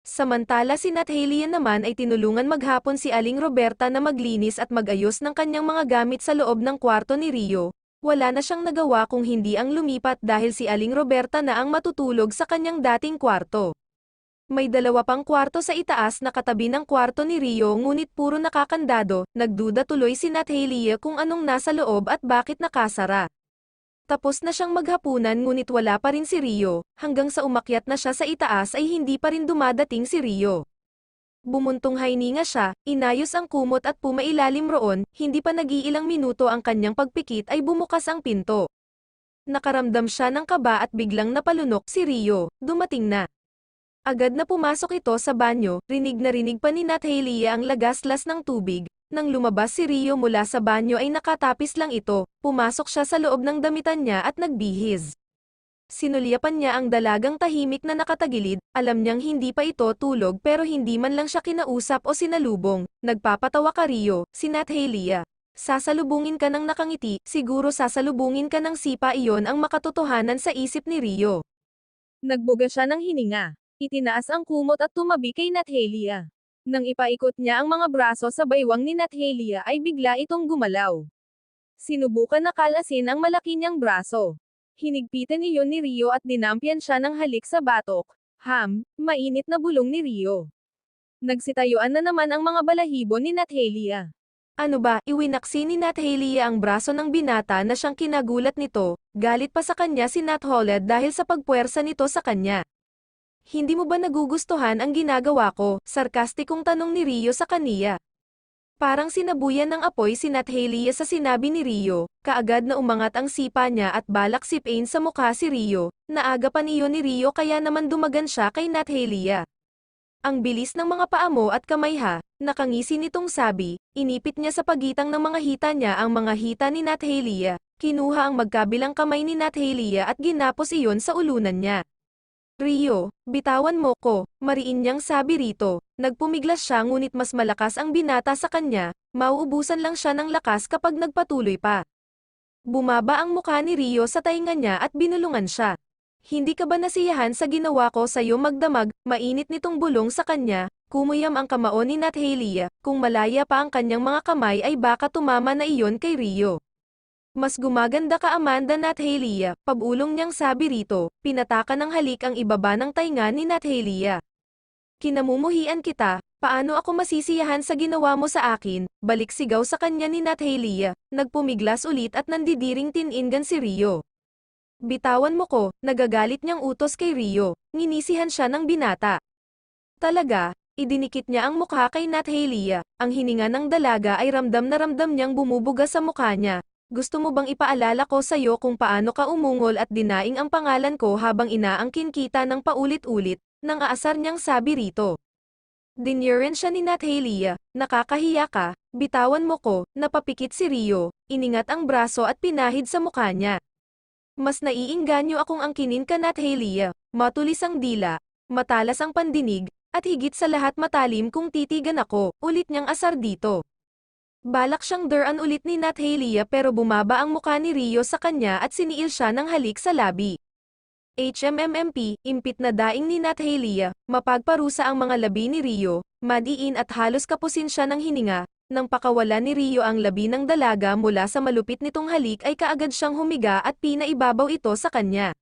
Samantala si Nathalia naman ay tinulungan maghapon si Aling Roberta na maglinis at mag-ayos ng kanyang mga gamit sa loob ng kwarto ni Rio. Wala na siyang nagawa kung hindi ang lumipat dahil si Aling Roberta na ang matutulog sa kanyang dating kwarto. May dalawa pang kwarto sa itaas na katabi ng kwarto ni Rio ngunit puro nakakandado, nagduda tuloy si Nathalia kung anong nasa loob at bakit nakasara. Tapos na siyang maghapunan ngunit wala pa rin si Rio, hanggang sa umakyat na siya sa itaas ay hindi pa rin dumadating si Rio. Bumuntong hininga siya, inayos ang kumot at pumailalim roon, hindi pa nag-iilang minuto ang kanyang pagpikit ay bumukas ang pinto. Nakaramdam siya ng kaba at biglang napalunok si Rio, dumating na. Agad na pumasok ito sa banyo, rinig na rinig pa ni Nat Helia ang lagaslas ng tubig. Nang lumabas si Rio mula sa banyo ay nakatapis lang ito, pumasok siya sa loob ng damitan niya at nagbihis. Sinulyapan niya ang dalagang tahimik na nakatagilid, alam niyang hindi pa ito tulog pero hindi man lang siya kinausap o sinalubong. Nagpapatawa ka Rio, si Nat Helia. Sasalubungin ka ng nakangiti, siguro sasalubungin ka ng sipa, iyon ang makatotohanan sa isip ni Rio. Nagbuga siya ng hininga. Itinaas ang kumot at tumabi kay Nat Helia. Nang ipaikot niya ang mga braso sa baywang ni Nat Helia ay bigla itong gumalaw. Sinubukan na kalasin ang malaki niyang braso. Hinigpitan iyon ni Rio at dinampyan siya ng halik sa batok. Mainit na bulong ni Rio. Nagsitayuan na naman ang mga balahibo ni Nat Helia. Ano ba, iwinaksi ni Nat Helia ang braso ng binata na siyang kinagulat nito, galit pa sa kanya si Nat Holland dahil sa pagpuwersa nito sa kanya. Hindi mo ba nagugustuhan ang ginagawa ko? Sarkastikong tanong ni Rio sa kaniya. Parang sinabuyan ng apoy si Nat Helia sa sinabi ni Rio, kaagad na umangat ang sipa niya at balak sipain sa mukha si Rio, naaga pa niyo ni Rio kaya naman dumagan siya kay Nat Helia. Ang bilis ng mga paa mo at kamay ha, nakangisi nitong sabi, inipit niya sa pagitang ng mga hita niya ang mga hita ni Nat Helia, kinuha ang magkabilang kamay ni Nat Helia at ginapos iyon sa ulunan niya. Rio, bitawan mo ko, mariin niyang sabi rito, nagpumiglas siya ngunit mas malakas ang binata sa kanya, mauubusan lang siya ng lakas kapag nagpatuloy pa. Bumaba ang mukha ni Rio sa tainga niya at binulungan siya. Hindi ka ba nasiyahan sa ginawa ko sa iyo magdamag, mainit nitong bulong sa kanya, kumuyam ang kamao ni Nat Helia, kung malaya pa ang kanyang mga kamay ay baka tumama na iyon kay Rio. Mas gumaganda ka Amanda Nat Helia, pabulong niyang sabi rito, pinataka ng halik ang ibaba ng tainga ni Nat Helia. Kinamumuhian kita, paano ako masisiyahan sa ginawa mo sa akin, balik sigaw sa kanya ni Nat Helia, nagpumiglas ulit at nandidiring tiningan si Rio. Bitawan mo ko, nagagalit niyang utos kay Rio, nginisihan siya ng binata. Talaga, idinikit niya ang mukha kay Nat Helia, ang hininga ng dalaga ay ramdam na ramdam niyang bumubuga sa mukha niya. Gusto mo bang ipaalala ko sa iyo kung paano ka umungol at dinaing ang pangalan ko habang inaangkin kita ng paulit-ulit, nang aasar niyang sabi rito. Dinurin siya ni Nat Helia, nakakahiya ka, bitawan mo ko, napapikit si Rio, iningat ang braso at pinahid sa mukha niya. Mas naiinganyo akong angkinin ka Nat Helia, matulis ang dila, matalas ang pandinig, at higit sa lahat matalim kung titigan ako, ulit niyang asar dito. Balak siyang duran ulit ni Nat Helia pero bumaba ang mukha ni Rio sa kanya at siniil siya ng halik sa labi. HMMMP, impit na daing ni Nat Helia, mapagparusa ang mga labi ni Rio, madiin at halos kapusin siya ng hininga. Nang pakawala ni Rio ang labi ng dalaga mula sa malupit nitong halik ay kaagad siyang humiga at pinaibabaw ito sa kanya.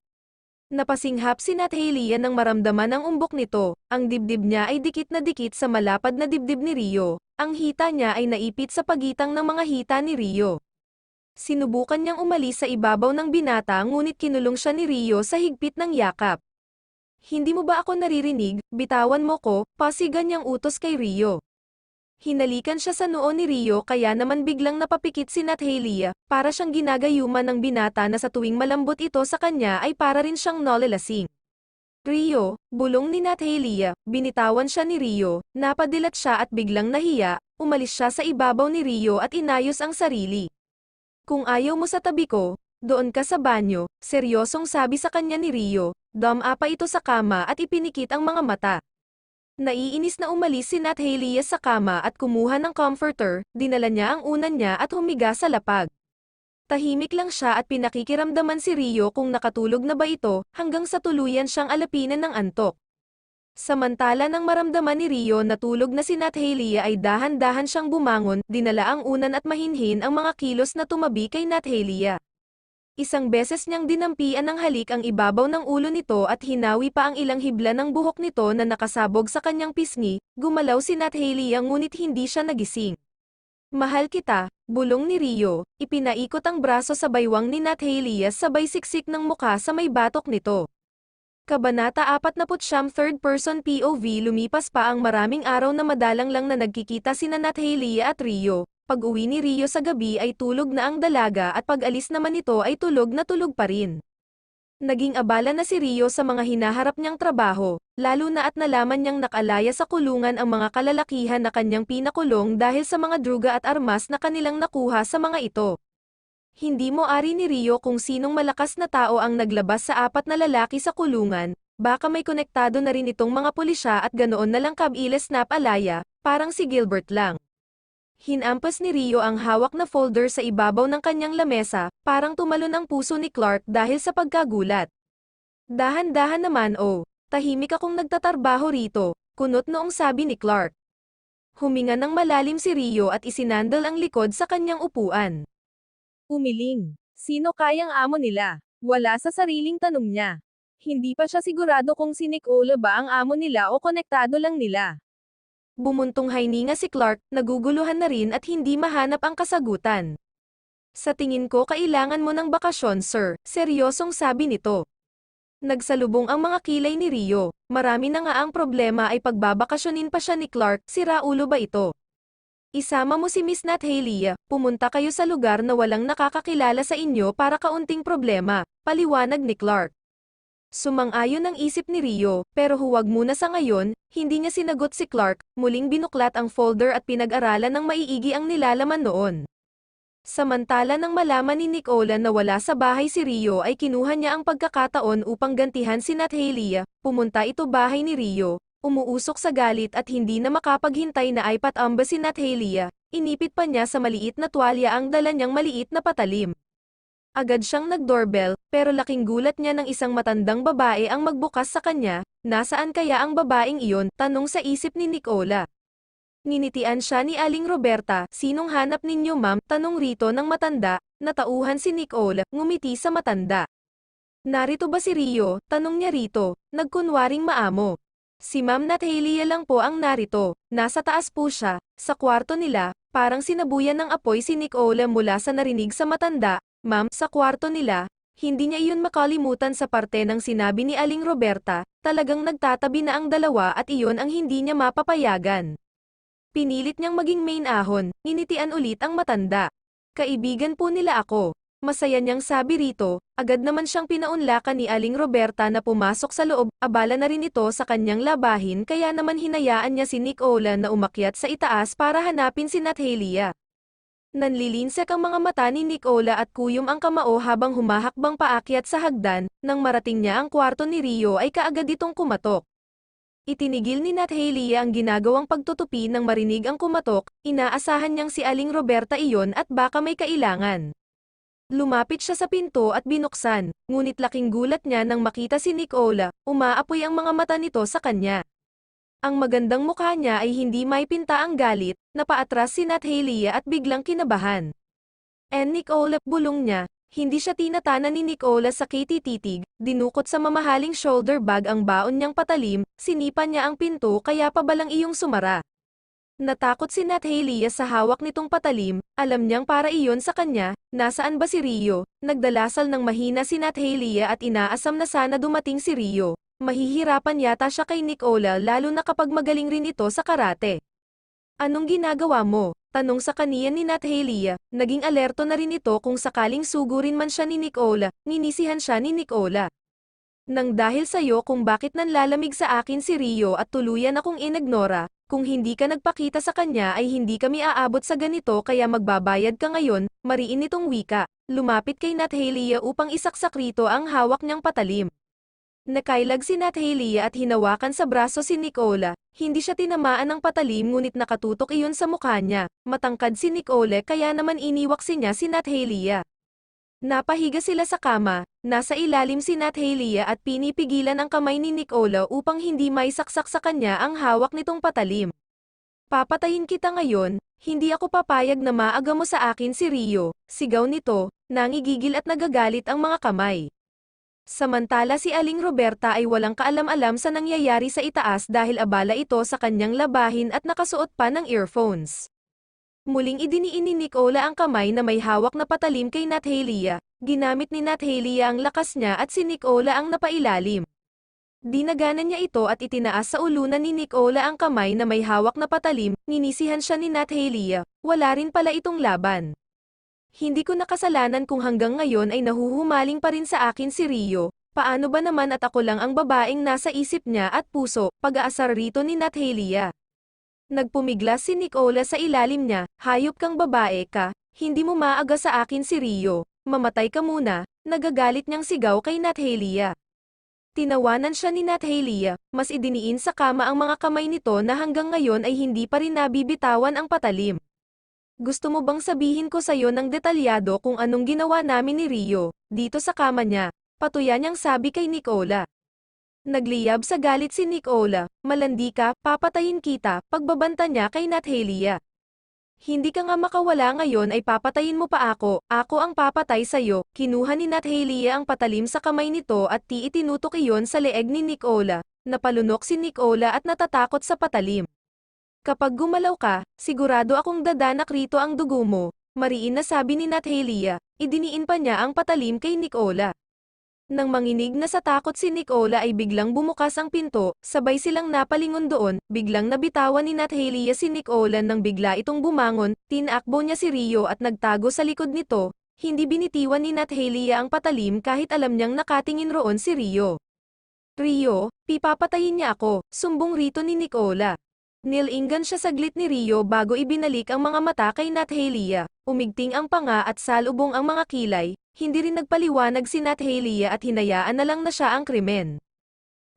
Napasinghap si Nat Helia nang maramdaman ang umbok nito, ang dibdib niya ay dikit na dikit sa malapad na dibdib ni Rio, ang hita niya ay naipit sa pagitang ng mga hita ni Rio. Sinubukan niyang umalis sa ibabaw ng binata ngunit kinulong siya ni Rio sa higpit ng yakap. Hindi mo ba ako naririnig, bitawan mo ko, pasigan niyang utos kay Rio. Hinalikan siya sa noo ni Rio kaya naman biglang napapikit si Nat Helia, para siyang ginagayuman ng binata na sa tuwing malambot ito sa kanya ay para rin siyang nalalasing. Rio, bulong ni Nat Helia, binitawan siya ni Rio, napadilat siya at biglang nahiya, umalis siya sa ibabaw ni Rio at inayos ang sarili. Kung ayaw mo sa tabi ko, doon ka sa banyo, seryosong sabi sa kanya ni Rio, dumapa ito sa kama at ipinikit ang mga mata. Naiinis na umalis si Nat Helia sa kama at kumuha ng comforter, dinala niya ang unan niya at humiga sa lapag. Tahimik lang siya at pinakikiramdaman si Rio kung nakatulog na ba ito, hanggang sa tuluyan siyang alapinan ng antok. Samantala nang maramdaman ni Rio na tulog na si Nat Helia ay dahan-dahan siyang bumangon, dinala ang unan at mahinhin ang mga kilos na tumabi kay Nat Helia. Isang beses niyang dinampian ng halik ang ibabaw ng ulo nito at hinawi pa ang ilang hibla ng buhok nito na nakasabog sa kanyang pisngi, gumalaw si Nat Helia ngunit hindi siya nagising. Mahal kita, bulong ni Rio, ipinaikot ang braso sa baywang ni Nat Helia sabay siksik ng muka sa may batok nito. Kabanata 49 Third Person POV. Lumipas pa ang maraming araw na madalang lang na nagkikita sina Nat Helia at Rio. Pag-uwi ni Rio sa gabi ay tulog na ang dalaga at pag-alis naman nito ay tulog na tulog pa rin. Naging abala na si Rio sa mga hinaharap niyang trabaho, lalo na at nalaman niyang nakalaya sa kulungan ang mga kalalakihan na kanyang pinakulong dahil sa mga druga at armas na kanilang nakuha sa mga ito. Hindi mo ari ni Rio kung sinong malakas na tao ang naglabas sa 4 na lalaki sa kulungan, baka may konektado na rin itong mga pulisya at ganoon na lang snap alaya, parang si Gilbert lang. Hinampas ni Rio ang hawak na folder sa ibabaw ng kanyang lamesa, parang tumalon ang puso ni Clark dahil sa pagkagulat. Dahan-dahan naman tahimik akong nagtatrabaho rito, kunot noong sabi ni Clark. Huminga ng malalim si Rio at isinandal ang likod sa kanyang upuan. Umiling. Sino kayang amo nila? Wala sa sariling tanong niya. Hindi pa siya sigurado kung si Nicola ba ang amo nila o konektado lang nila. Bumuntong hininga si Clark, naguguluhan na rin at hindi mahanap ang kasagutan. Sa tingin ko kailangan mo ng bakasyon sir, seryosong sabi nito. Nagsalubong ang mga kilay ni Rio, marami na nga ang problema ay pagbabakasyonin pa siya ni Clark, sira ulo ba ito? Isama mo si Miss Nat Helia, pumunta kayo sa lugar na walang nakakakilala sa inyo para kaunting problema, paliwanag ni Clark. Sumang-ayon ang isip ni Rio, pero huwag muna sa ngayon, hindi niya sinagot si Clark, muling binuklat ang folder at pinag-aralan ng maiigi ang nilalaman noon. Samantala nang malaman ni Nicola na wala sa bahay si Rio ay kinuha niya ang pagkakataon upang gantihan si Nat Helia, pumunta ito bahay ni Rio. Umuusok sa galit at hindi na makapaghintay na ay patamba si Nat Helia, inipit pa niya sa maliit na tuwalya ang dala niyang maliit na patalim. Agad siyang nag-doorbell, pero laking gulat niya ng isang matandang babae ang magbukas sa kanya, nasaan kaya ang babaeng iyon, tanong sa isip ni Nicola. Nginitian siya ni Aling Roberta, sinong hanap ninyo ma'am, tanong rito ng matanda, natauhan si Nicola, ngumiti sa matanda. Narito ba si Rio, tanong niya rito, nagkunwaring maamo. Si Ma'am Nat Helia lang po ang narito, nasa taas po siya, sa kwarto nila, parang sinabuyan ng apoy si Nicola mula sa narinig sa matanda, ma'am, sa kwarto nila, hindi niya iyon makalimutan sa parte ng sinabi ni Aling Roberta, talagang nagtatabi na ang dalawa at iyon ang hindi niya mapapayagan. Pinilit niyang maging main ahon, nginitian ulit ang matanda. Kaibigan po nila ako. Masaya niyang sabi rito, agad naman siyang pinaunlakan ni Aling Roberta na pumasok sa loob, abala na rin ito sa kanyang labahin kaya naman hinayaan niya si Nicola na umakyat sa itaas para hanapin si Nat Helia. Nanlilinsek ang mga mata ni Nicola at kuyom ang kamao habang humahakbang paakyat sa hagdan, nang marating niya ang kwarto ni Rio ay kaagad itong kumatok. Itinigil ni Nat Helia ang ginagawang pagtutupi nang marinig ang kumatok, inaasahan niyang si Aling Roberta iyon at baka may kailangan. Lumapit siya sa pinto at binuksan, ngunit laking gulat niya nang makita si Nicola, umaapoy ang mga mata nito sa kanya. Ang magandang mukha niya ay hindi may pinta ang galit, napaatras si Nat Helia at biglang kinabahan. Nicola, bulong niya, hindi siya tinatanan ni Nicola sa kitititig, dinukot sa mamahaling shoulder bag ang baon niyang patalim, sinipan niya ang pinto kaya pabalang iyong sumara. Natakot si Nat Helia sa hawak nitong patalim, alam niyang para iyon sa kanya, nasaan ba si Rio, nagdalasal ng mahina si Nat Helia at inaasam na sana dumating si Rio, mahihirapan yata siya kay Nicola lalo na kapag magaling rin ito sa karate. Anong ginagawa mo? Tanong sa kaniya ni Nat Helia, naging alerto na rin ito kung sakaling sugurin man siya ni Nicola, nginisihan siya ni Nicola. Nang dahil sa'yo kung bakit nanlalamig sa akin si Rio at tuluyan akong inignora, kung hindi ka nagpakita sa kanya ay hindi kami aabot sa ganito kaya magbabayad ka ngayon, mariin nitong wika. Lumapit kay Nat Helia upang isaksak rito ang hawak niyang patalim. Nakailag si Nat Helia at hinawakan sa braso si Nicola, hindi siya tinamaan ng patalim ngunit nakatutok iyon sa mukha niya, matangkad si Nicola kaya naman iniwaksi niya si Nat Helia. Napahiga sila sa kama, nasa ilalim si Nat Helia at pinipigilan ang kamay ni Nicola upang hindi maisaksak sa kanya ang hawak nitong patalim. Papatayin kita ngayon, hindi ako papayag na maaga mo sa akin si Rio, sigaw nito, nangigigil at nagagalit ang mga kamay. Samantala si Aling Roberta ay walang kaalam-alam sa nangyayari sa itaas dahil abala ito sa kanyang labahin at nakasuot pa ng earphones. Muling idiniin ni Nicola ang kamay na may hawak na patalim kay Nathalia. Ginamit ni Nathalia ang lakas niya at si Nicola ang napailalim. Dinaganan niya ito at itinaas sa ulunan ni Nicola ang kamay na may hawak na patalim, ninisihan siya ni Nathalia, wala rin pala itong laban. Hindi ko nakasalanan kung hanggang ngayon ay nahuhumaling pa rin sa akin si Rio, paano ba naman at ako lang ang babaeng nasa isip niya at puso, pag-aasar rito ni Nathalia. Nagpumiglas si Nicola sa ilalim niya, hayop kang babae ka, hindi mo maaga sa akin si Rio, mamatay ka muna, nagagalit niyang sigaw kay Nathalia. Tinawanan siya ni Nathalia, mas idiniin sa kama ang mga kamay nito na hanggang ngayon ay hindi pa rin nabibitawan ang patalim. Gusto mo bang sabihin ko sa'yo ng detalyado kung anong ginawa namin ni Rio, dito sa kama niya? Patuya niyang sabi kay Nicola. Nagliyab sa galit si Nicola, malandi ka, papatayin kita, pagbabanta niya kay Nathalia. Hindi ka nga makawala ngayon ay papatayin mo pa ako ang papatay sa'yo. Kinuha ni Nathalia ang patalim sa kamay nito at itinutok iyon sa leeg ni Nicola. Napalunok si Nicola at natatakot sa patalim. Kapag gumalaw ka, sigurado akong dadanak rito ang dugo mo, mariin na sabi ni Nathalia. Idiniin pa niya ang patalim kay Nicola. Nang manginig na sa takot si Nicola ay biglang bumukas ang pinto, sabay silang napalingon doon, biglang nabitawan ni Nathalia si Nicola nang bigla itong bumangon, tinakbo niya si Rio at nagtago sa likod nito, hindi binitiwan ni Nathalia ang patalim kahit alam niyang nakatingin roon si Rio. Rio, pipapatayin niya ako, sumbong rito ni Nicola. Nilinggan siya saglit ni Rio bago ibinalik ang mga mata kay Nathalia, umigting ang panga at salubong ang mga kilay. Hindi rin nagpaliwanag si Nathalia at hinayaan na lang na siya ang krimen.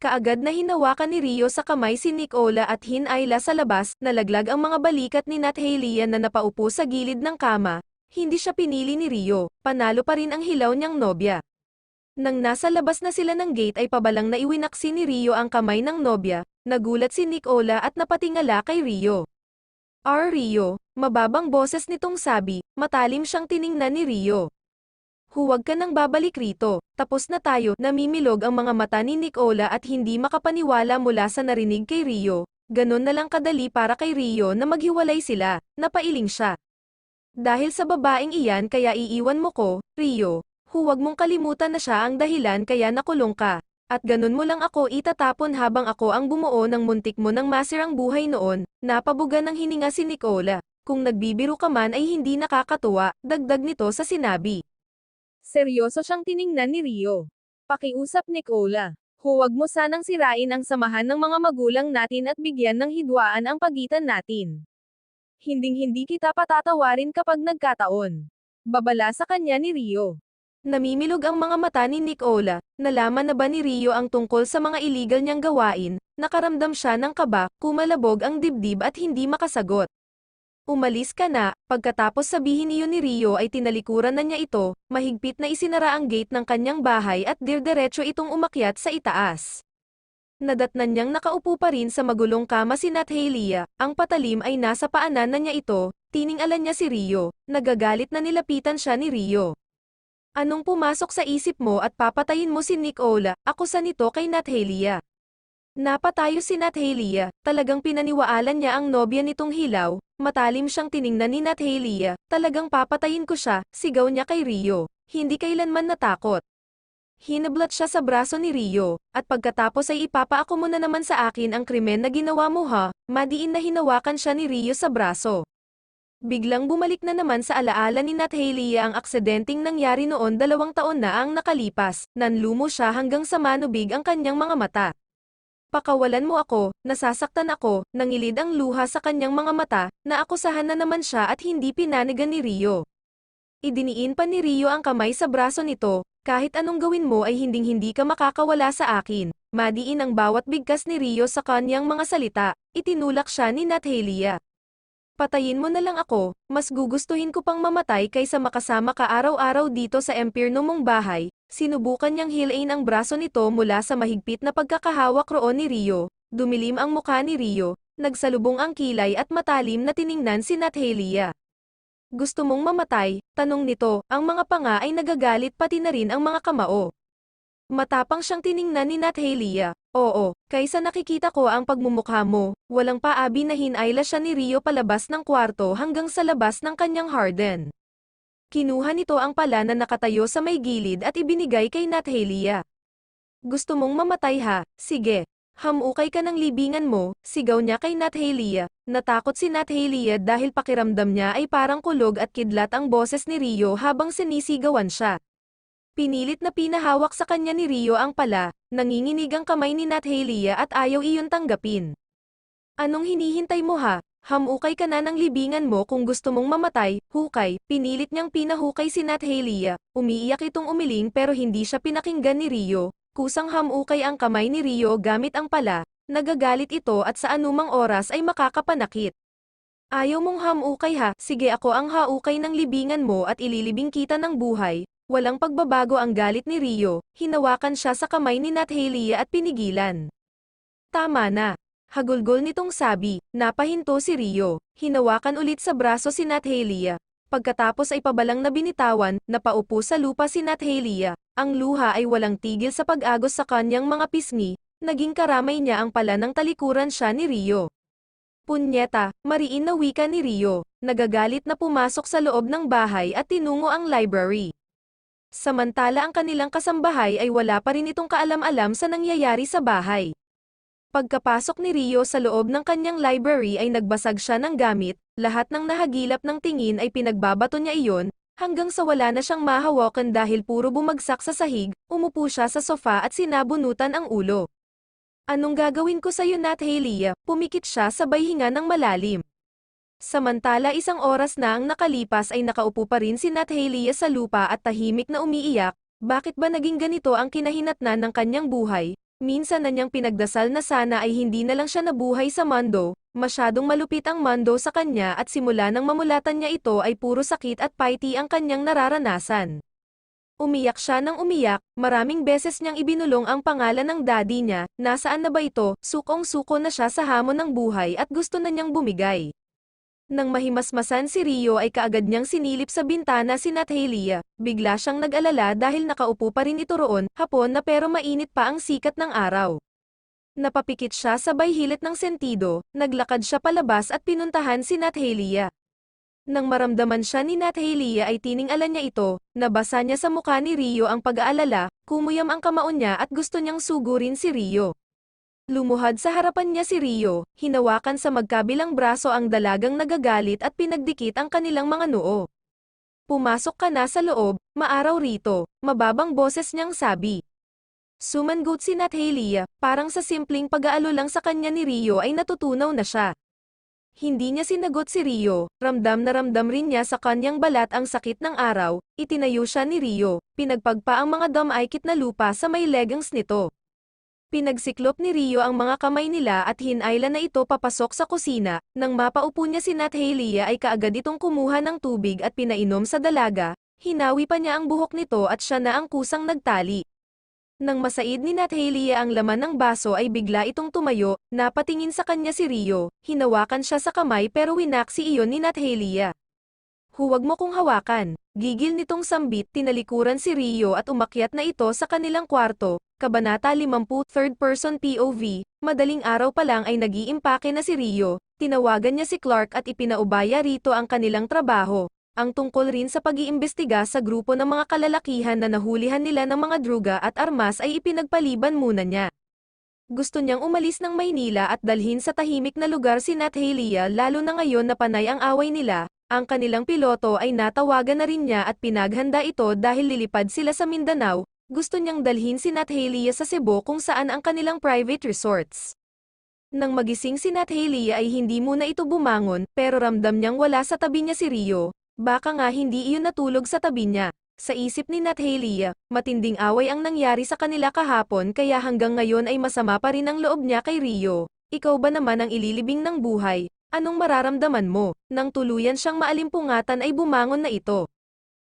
Kaagad na hinawakan ni Rio sa kamay si Nicola at hinayla sa labas, nalaglag ang mga balikat ni Nathalia na napaupo sa gilid ng kama. Hindi siya pinili ni Rio, panalo pa rin ang hilaw niyang nobya. Nang nasa labas na sila ng gate ay pabalang na iwinaksi ni Rio ang kamay ng nobya, nagulat si Nicola at napatingala kay Rio. Rio, mababang boses nitong sabi, matalim siyang tiningnan ni Rio. Huwag ka nang babalik rito, tapos na tayo. Namimilog ang mga mata ni Nicola at hindi makapaniwala mula sa narinig kay Rio. Ganon na lang kadali para kay Rio na maghiwalay sila, napailing siya. Dahil sa babaeng iyan kaya iiwan mo ko, Rio. Huwag mong kalimutan na siya ang dahilan kaya nakulong ka. At ganon mo lang ako itatapon habang ako ang bumuo ng muntik mo ng masirang buhay noon. Napabuga ng hininga si Nicola. Kung nagbibiro ka man ay hindi nakakatuwa, dagdag nito sa sinabi. Seryoso siyang tiningnan ni Rio. Pakiusap Nicola. Huwag mo sanang sirain ang samahan ng mga magulang natin at bigyan ng hidwaan ang pagitan natin. Hinding-hindi kita patatawarin kapag nagkataon. Babala sa kanya ni Rio. Namimilog ang mga mata ni Nicola, nalaman na ba ni Rio ang tungkol sa mga illegal niyang gawain, nakaramdam siya ng kaba, kumalabog ang dibdib at hindi makasagot. Umalis ka na, pagkatapos sabihin iyon ni Rio ay tinalikuran na niya ito, mahigpit na isinara ang gate ng kanyang bahay at dirdiretso itong umakyat sa itaas. Nadatnan niyang nakaupo pa rin sa magulong kama si Nathalia, ang patalim ay nasa paanan na niya ito, tiningalan niya si Rio, nagagalit na nilapitan siya ni Rio. Anong pumasok sa isip mo at papatayin mo si Nicola, ako sa nito kay Nathalia. Napatayo si Nathalia, talagang pinaniwaalan niya ang nobya nitong hilaw, matalim siyang tiningnan ni Nathalia, talagang papatayin ko siya, sigaw niya kay Rio, hindi kailanman natakot. Hinablat siya sa braso ni Rio, at pagkatapos ay ipapaako mo na naman sa akin ang krimen na ginawa mo ha, madiin na hinawakan siya ni Rio sa braso. Biglang bumalik na naman sa alaala ni Nathalia ang aksidenteng nangyari noon 2 taon na ang nakalipas, nanlumo siya hanggang sa manubig ang kanyang mga mata. Pakawalan mo ako, nasasaktan ako, nangilid ang luha sa kanyang mga mata, naakusahan na naman siya at hindi pinanigan ni Rio. Idiniin pa ni Rio ang kamay sa braso nito, kahit anong gawin mo ay hinding-hindi ka makakawala sa akin. Madiin ang bawat bigkas ni Rio sa kanyang mga salita, itinulak siya ni Nathalia. Patayin mo na lang ako, mas gugustuhin ko pang mamatay kaysa makasama ka araw-araw dito sa empyerno mong bahay. Sinubukan niyang hilain ang braso nito mula sa mahigpit na pagkakahawak roon ni Rio, dumilim ang mukha ni Rio, nagsalubong ang kilay at matalim na tiningnan si Nathalia. Gusto mong mamatay? Tanong nito, ang mga panga ay nagagalit pati na rin ang mga kamao. Matapang siyang tiningnan ni Nathalia, Oo, kaysa nakikita ko ang pagmumukha mo, walang paabi na hinayla siya ni Rio palabas ng kwarto hanggang sa labas ng kanyang harden. Kinuha nito ang pala na nakatayo sa may gilid at ibinigay kay Nathaliya. Gusto mong mamatay ha? Sige. Hamukay ka ng libingan mo, sigaw niya kay Nathaliya. Natakot si Nathaliya dahil pakiramdam niya ay parang kulog at kidlat ang boses ni Rio habang sinisigawan siya. Pinilit na pinahawak sa kanya ni Rio ang pala, nanginginig ang kamay ni Nathaliya at ayaw iyon tanggapin. Anong hinihintay mo ha? Hamukay ka na ng libingan mo kung gusto mong mamatay, hukay. Pinilit niyang pinahukay si Nathaliya. Umiiyak itong umiling pero hindi siya pinakinggan ni Rio. Kusang hamukay ang kamay ni Rio gamit ang pala. Nagagalit ito at sa anumang oras ay makakapanakit. Ayaw mong hamukay ha? Sige, ako ang haukay ng libingan mo at ililibing kita ng buhay. Walang pagbabago ang galit ni Rio. Hinawakan siya sa kamay ni Nathaliya at pinigilan. Tama na. Hagulgol nitong sabi. Napahinto si Rio. Hinawakan ulit sa braso si Nathaliya. Pagkatapos ay pabalang na binitawan, napaupo sa lupa si Nathaliya. Ang luha ay walang tigil sa pag-agos sa kanyang mga pisngi. Naging karamay niya ang pala ng talikuran siya ni Rio. Punyeta, mariin na wika ni Rio. Nagagalit na pumasok sa loob ng bahay at tinungo ang library. Samantala ang kanilang kasambahay ay wala pa rin itong kaalam-alam sa nangyayari sa bahay. Pagkapasok ni Rio sa loob ng kanyang library ay nagbasag siya ng gamit, lahat ng nahagilap ng tingin ay pinagbabato niya iyon, hanggang sa wala na siyang mahawakan dahil puro bumagsak sa sahig, umupo siya sa sofa at sinabunutan ang ulo. Anong gagawin ko sa'yo Nathaliya? Pumikit siya sabay hinga ng malalim. Samantala isang oras na ang nakalipas ay nakaupo pa rin si Nathaliya sa lupa at tahimik na umiiyak. Bakit ba naging ganito ang kinahinatnan ng kanyang buhay? Minsan na niyang pinagdasal na sana ay hindi na lang siya nabuhay sa mundo, masyadong malupit ang mundo sa kanya at simula nang mamulatan niya ito ay puro sakit at paiti ang kanyang nararanasan. Umiyak siya ng umiyak, maraming beses niyang ibinulong ang pangalan ng daddy niya, nasaan na ba ito, sukong-suko na siya sa hamon ng buhay at gusto na niyang bumigay. Nang mahimasmasan si Rio ay kaagad niyang sinilip sa bintana si Nathaliya. Bigla siyang nag-alala dahil nakaupo pa rin ito roon, hapon na pero mainit pa ang sikat ng araw. Napapikit siya sabay hilit ng sentido, naglakad siya palabas at pinuntahan si Nathaliya. Nang maramdaman siya ni Nathaliya ay tiningalan niya ito, nabasa niya sa mukha ni Rio ang pag-aalala, kumuyam ang kamao niya at gusto niyang sugurin si Rio. Lumuhad sa harapan niya si Rio, hinawakan sa magkabilang braso ang dalagang nagagalit at pinagdikit ang kanilang mga noo. Pumasok ka na sa loob, maaraw rito, mababang boses niyang sabi. Sumangot si Nathaliya, parang sa simpleng pag-aalo lang sa kanya ni Rio ay natutunaw na siya. Hindi niya sinagot si Rio, ramdam na ramdam rin niya sa kanyang balat ang sakit ng araw, itinayo siya ni Rio, pinagpagpa ang mga damaykit na lupa sa may leggings nito. Pinagsiklop ni Rio ang mga kamay nila at hinayla na ito papasok sa kusina. Nang mapaupo niya si Nathaliya ay kaagad itong kumuha ng tubig at pinainom sa dalaga, hinawi pa niya ang buhok nito at siya na ang kusang nagtali. Nang masaid ni Nathaliya ang laman ng baso ay bigla itong tumayo, napatingin sa kanya si Rio, hinawakan siya sa kamay pero winaksi iyon ni Nathaliya. Huwag mo kong hawakan. Gigil nitong sambit, tinalikuran si Rio at umakyat na ito sa kanilang kwarto. Kabanata 50, Third Person POV, madaling araw pa lang ay nag-iimpake na si Rio, tinawagan niya si Clark at ipinaubaya rito ang kanilang trabaho, ang tungkol rin sa pag-iimbestiga sa grupo ng mga kalalakihan na nahulihan nila ng mga druga at armas ay ipinagpaliban muna niya. Gusto niyang umalis ng Maynila at dalhin sa tahimik na lugar si Nathaliya lalo na ngayon na panay ang away nila. Ang kanilang piloto ay natawagan na rin niya at pinaghanda ito dahil lilipad sila sa Mindanao. Gusto niyang dalhin si Nathaliya sa Cebu kung saan ang kanilang private resorts. Nang magising si Nathaliya ay hindi muna ito bumangon pero ramdam niyang wala sa tabi niya si Rio. Baka nga hindi iyon natulog sa tabi niya. Sa isip ni Nathaliya, matinding away ang nangyari sa kanila kahapon kaya hanggang ngayon ay masama pa rin ang loob niya kay Rio. Ikaw ba naman ang ililibing ng buhay? Anong mararamdaman mo? Nang tuluyan siyang maalimpungatan ay bumangon na ito.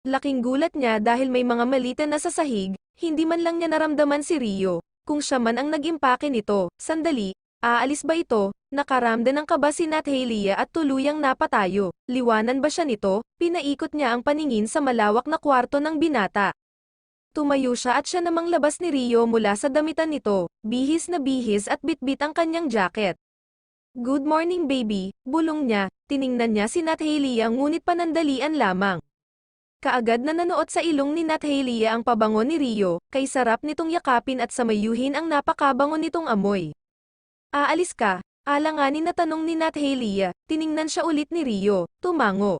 Laking gulat niya dahil may mga malita na sa sahig, hindi man lang niya naramdaman si Rio. Kung siya man ang nag-impake nito, sandali, aalis ba ito? Nakaramdan ng kaba si Nathaliya at tuluyang napatayo. Liwanan ba siya nito? Pinaikot niya ang paningin sa malawak na kwarto ng binata. Tumayo siya at siya namang labas ni Rio mula sa damitan nito, bihis na bihis at bitbit ang kanyang jacket. Good morning baby, bulong niya, tiningnan niya si Nathalia ngunit panandalian lamang. Kaagad na nanuot sa ilong ni Nathalia ang pabango ni Rio, kay sarap nitong yakapin at samayuhin ang napakabango nitong amoy. Aalis ka? Alanganin na tanong ni Nathalia, tiningnan siya ulit ni Rio, tumango.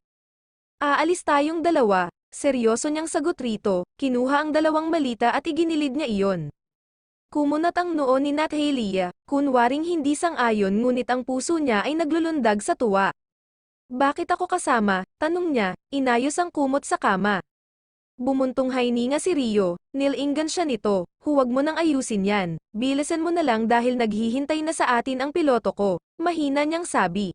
Aalis tayong dalawa, seryoso niyang sagot rito, kinuha ang dalawang malita at iginilid niya iyon. Kumunat ang noo ni Nathalia, kunwaring hindi sang-ayon ngunit ang puso niya ay naglulundag sa tuwa. Bakit ako kasama? Tanong niya, inayos ang kumot sa kama. Bumuntong hininga si Rio, nilinggan siya nito, huwag mo nang ayusin yan, bilisan mo na lang dahil naghihintay na sa atin ang piloto ko, mahina niyang sabi.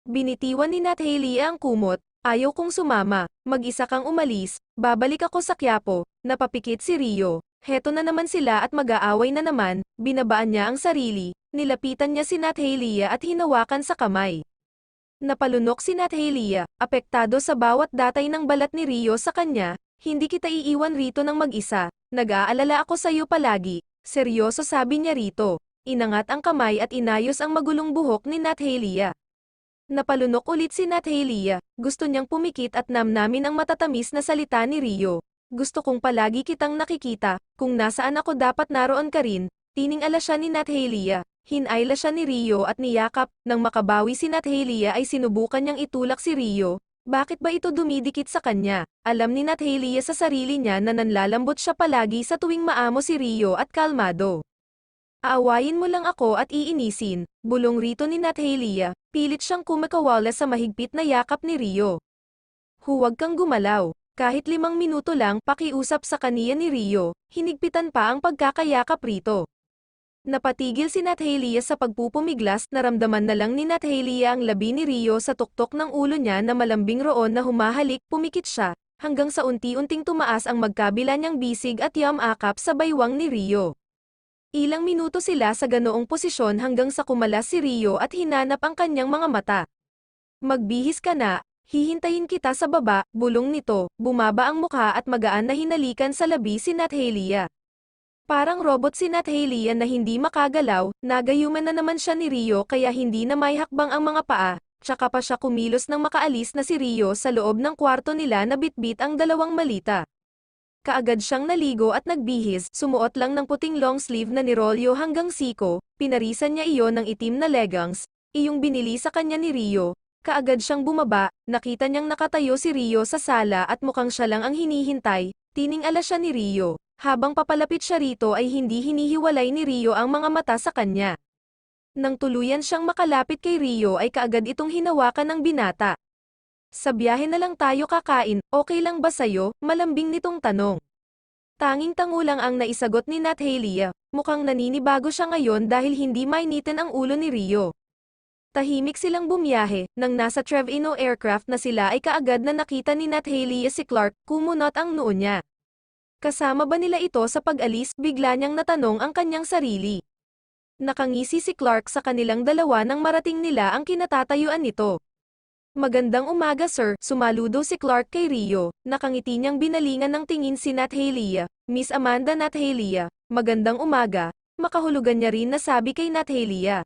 Binitiwan ni Nathalia ang kumot, ayaw kong sumama, mag-isa kang umalis, babalik ako sa Quiapo, napapikit si Rio, heto na naman sila at mag-aaway na naman, binabaan niya ang sarili, nilapitan niya si Nathalia at hinawakan sa kamay. Napalunok si Nathalia, apektado sa bawat datay ng balat ni Rio sa kanya, hindi kita iiwan rito ng mag-isa, nag-aalala ako sa iyo palagi, seryoso sabi niya rito, inangat ang kamay at inayos ang magulong buhok ni Nathalia. Napalunok ulit si Nathalia, gusto niyang pumikit at namnamin ang matatamis na salita ni Rio. Gusto kong palagi kitang nakikita, kung nasaan ako dapat naroon ka rin, tining-ala siya ni Nathalia. Hinayla siya ni Rio at niyakap, nang makabawi si Nathalia ay sinubukan niyang itulak si Rio. Bakit ba ito dumidikit sa kanya? Alam ni Nathalia sa sarili niya na nanlalambot siya palagi sa tuwing maamo si Rio at kalmado. Aawayin mo lang ako at iinisin, bulong rito ni Nathalia, pilit siyang kumakawala sa mahigpit na yakap ni Rio. Huwag kang gumalaw, kahit 5 minuto lang pakiusap sa kaniya ni Rio, hinigpitan pa ang pagkakayakap rito. Napatigil si Nathalia sa pagpupumiglas, naramdaman na lang ni Nathalia ang labi ni Rio sa tuktok ng ulo niya na malambing roon na humahalik, pumikit siya, hanggang sa unti-unting tumaas ang magkabila niyang bisig at yamakap sa baywang ni Rio. Ilang minuto sila sa ganoong posisyon hanggang sa kumalas si Rio at hinanap ang kanyang mga mata. Magbihis ka na, hihintayin kita sa baba, bulong nito, bumaba ang mukha at magaan na hinalikan sa labi si Nathalia. Parang robot si Nathalia na hindi makagalaw, nagayuman na naman siya ni Rio kaya hindi na may hakbang ang mga paa, tsaka pa siya kumilos nang makaalis na si Rio sa loob ng kwarto nila na bitbit ang dalawang malita. Kaagad siyang naligo at nagbihis, sumuot lang ng puting long sleeve na nirolyo hanggang siko, pinarisan niya iyon ng itim na leggings, iyong binili sa kanya ni Rio. Kaagad siyang bumaba, nakita niyang nakatayo si Rio sa sala at mukhang siya lang ang hinihintay, tining-ala siya ni Rio. Habang papalapit siya rito ay hindi hinihiwalay ni Rio ang mga mata sa kanya. Nang tuluyan siyang makalapit kay Rio ay kaagad itong hinawakan ng binata. Sa biyahe na lang tayo kakain, okay lang ba sayo? Malambing nitong tanong. Tanging tango lang ang naisagot ni Nathalia, mukhang naninibago siya ngayon dahil hindi mainitin ang ulo ni Rio. Tahimik silang bumiyahe, nang nasa Trevino aircraft na sila ay kaagad na nakita ni Nathalia si Clark, kumunot ang noo niya. Kasama ba nila ito sa pag-alis? Bigla niyang natanong ang kanyang sarili. Nakangisi si Clark sa kanilang dalawa nang marating nila ang kinatatayuan nito. Magandang umaga sir, sumaludo si Clark kay Rio, nakangiti niyang binalingan ng tingin si Nathalia, Miss Amanda Nathalia, magandang umaga, makahulugan niya rin na sabi kay Nathalia.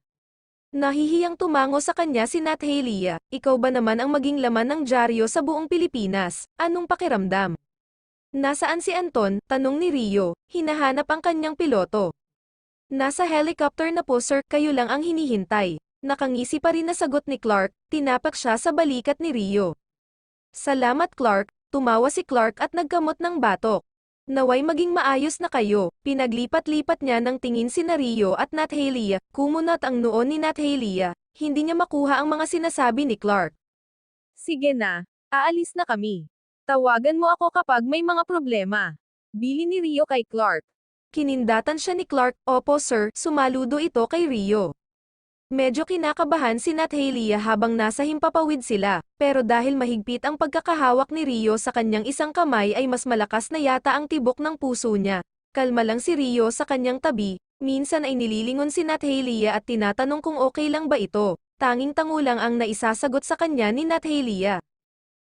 Nahihiyang tumango sa kanya si Nathalia, ikaw ba naman ang maging laman ng dyaryo sa buong Pilipinas, anong pakiramdam? Nasaan si Anton? Tanong ni Rio, hinahanap ang kanyang piloto. Nasa helicopter na po sir, kayo lang ang hinihintay. Nakangisi pa rin na sagot ni Clark, tinapak siya sa balikat ni Rio. Salamat Clark, tumawa si Clark at nagkamot ng batok. Naway maging maayos na kayo, pinaglipat-lipat niya ng tingin si Rio at Nathalia, kumunat ang noon ni Nathalia, hindi niya makuha ang mga sinasabi ni Clark. Sige na, aalis na kami. Tawagan mo ako kapag may mga problema. Bili ni Rio kay Clark. Kinindatan siya ni Clark, opo sir, sumaludo ito kay Rio. Medyo kinakabahan si Nathalia habang nasa himpapawid sila, pero dahil mahigpit ang pagkakahawak ni Rio sa kanyang isang kamay ay mas malakas na yata ang tibok ng puso niya. Kalma lang si Rio sa kanyang tabi, minsan ay nililingon si Nathalia at tinatanong kung okay lang ba ito. Tanging tango lang ang naisasagot sa kanya ni Nathalia.